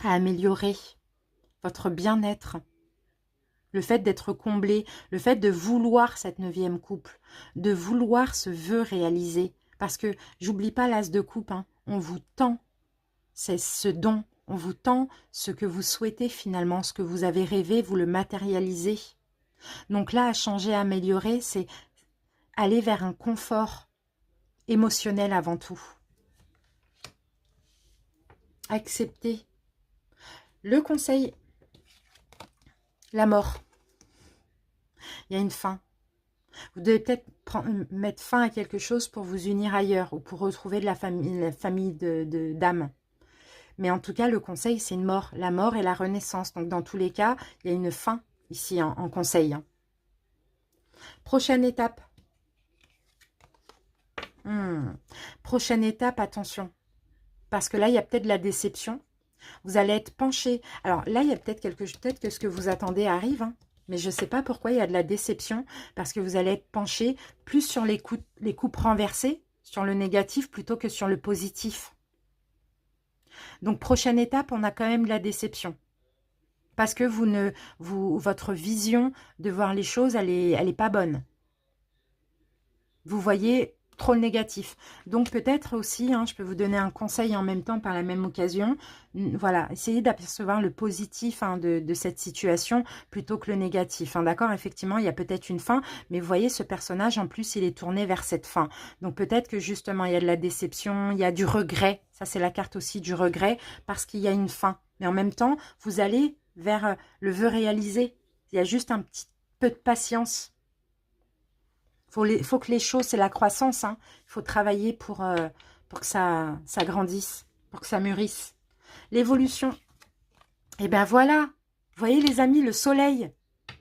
À améliorer votre bien-être. Le fait d'être comblé. Le fait de vouloir cette 9e coupe. De vouloir ce vœu réalisé. Parce que, j'oublie pas l'as de coupe. Hein, on vous tend. C'est ce don. On vous tend ce que vous souhaitez finalement, ce que vous avez rêvé, vous le matérialisez. Donc là, à changer, à améliorer, c'est aller vers un confort émotionnel avant tout. Accepter. Le conseil, la mort. Il y a une fin. Vous devez peut-être mettre fin à quelque chose pour vous unir ailleurs ou pour retrouver de la famille d'âme. Mais en tout cas, le conseil, c'est une mort. La mort et la renaissance. Donc, dans tous les cas, il y a une fin ici en conseil. Prochaine étape. Prochaine étape, attention. Parce que là, il y a peut-être de la déception. Vous allez être penché. Alors là, il y a peut-être peut-être que ce que vous attendez arrive. Hein, mais je ne sais pas pourquoi il y a de la déception. Parce que vous allez être penché plus sur les coupes renversées, sur le négatif, plutôt que sur le positif. Donc, prochaine étape, on a quand même de la déception. Parce que votre vision de voir les choses, elle est pas bonne. Vous voyez trop le négatif. Donc, peut-être aussi, hein, je peux vous donner un conseil en même temps par la même occasion. Voilà, essayez d'apercevoir le positif hein, de cette situation plutôt que le négatif. Hein, d'accord, effectivement, il y a peut-être une fin, mais vous voyez, ce personnage, en plus, il est tourné vers cette fin. Donc, peut-être que justement, il y a de la déception, il y a du regret. Ça, c'est la carte aussi du regret parce qu'il y a une fin. Mais en même temps, vous allez vers le vœu réalisé. Il y a juste un petit peu de patience. Faut que les choses, c'est la croissance. Hein. Il faut travailler pour que ça grandisse, pour que ça mûrisse. L'évolution. Et ben voilà. Vous voyez les amis, le soleil.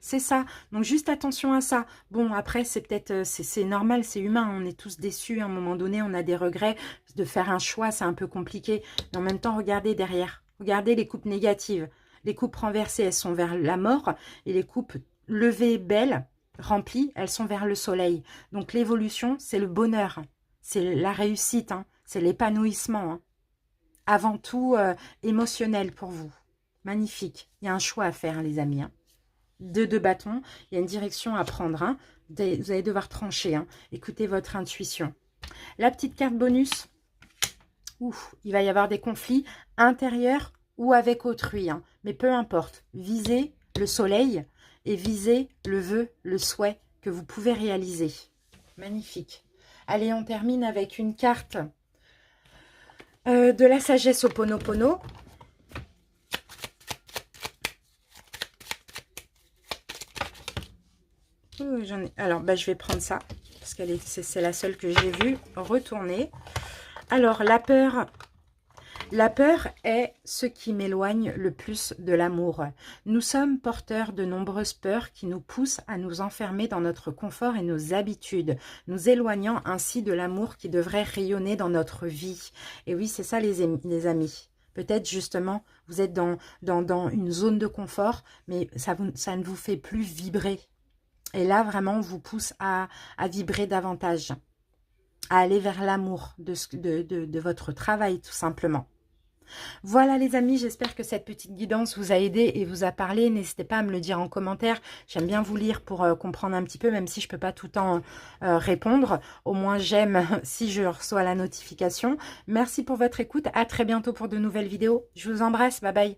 C'est ça. Donc juste attention à ça. Bon, après, c'est peut-être, c'est normal, c'est humain. On est tous déçus. À un moment donné, on a des regrets. De faire un choix, c'est un peu compliqué. Mais en même temps, regardez derrière. Regardez les coupes négatives. Les coupes renversées, elles sont vers la mort. Et les coupes levées, belles, remplies, elles sont vers le soleil. Donc l'évolution, c'est le bonheur. C'est la réussite. Hein. C'est l'épanouissement. Hein. Avant tout, émotionnel pour vous. Magnifique. Il y a un choix à faire, les amis. Hein. de 2 bâtons. Il y a une direction à prendre. Hein. Vous allez devoir trancher. Hein. Écoutez votre intuition. La petite carte bonus. Ouf, il va y avoir des conflits intérieurs ou avec autrui. Hein. Mais peu importe. Visez le soleil et visez le vœu, le souhait que vous pouvez réaliser. Magnifique. Allez, on termine avec une carte de la sagesse Ho'oponopono. Alors, bah, je vais prendre ça, parce que c'est la seule que j'ai vue retourner. Alors, la peur est ce qui m'éloigne le plus de l'amour. Nous sommes porteurs de nombreuses peurs qui nous poussent à nous enfermer dans notre confort et nos habitudes, nous éloignant ainsi de l'amour qui devrait rayonner dans notre vie. Et oui, c'est ça les amis. Peut-être justement, vous êtes dans une zone de confort, mais ça ne vous fait plus vibrer. Et là, vraiment, on vous pousse à vibrer davantage, à aller vers l'amour de votre travail, tout simplement. Voilà les amis, j'espère que cette petite guidance vous a aidé et vous a parlé. N'hésitez pas à me le dire en commentaire. J'aime bien vous lire pour comprendre un petit peu, même si je ne peux pas tout le temps répondre. Au moins, j'aime si je reçois la notification. Merci pour votre écoute. À très bientôt pour de nouvelles vidéos. Je vous embrasse. Bye bye.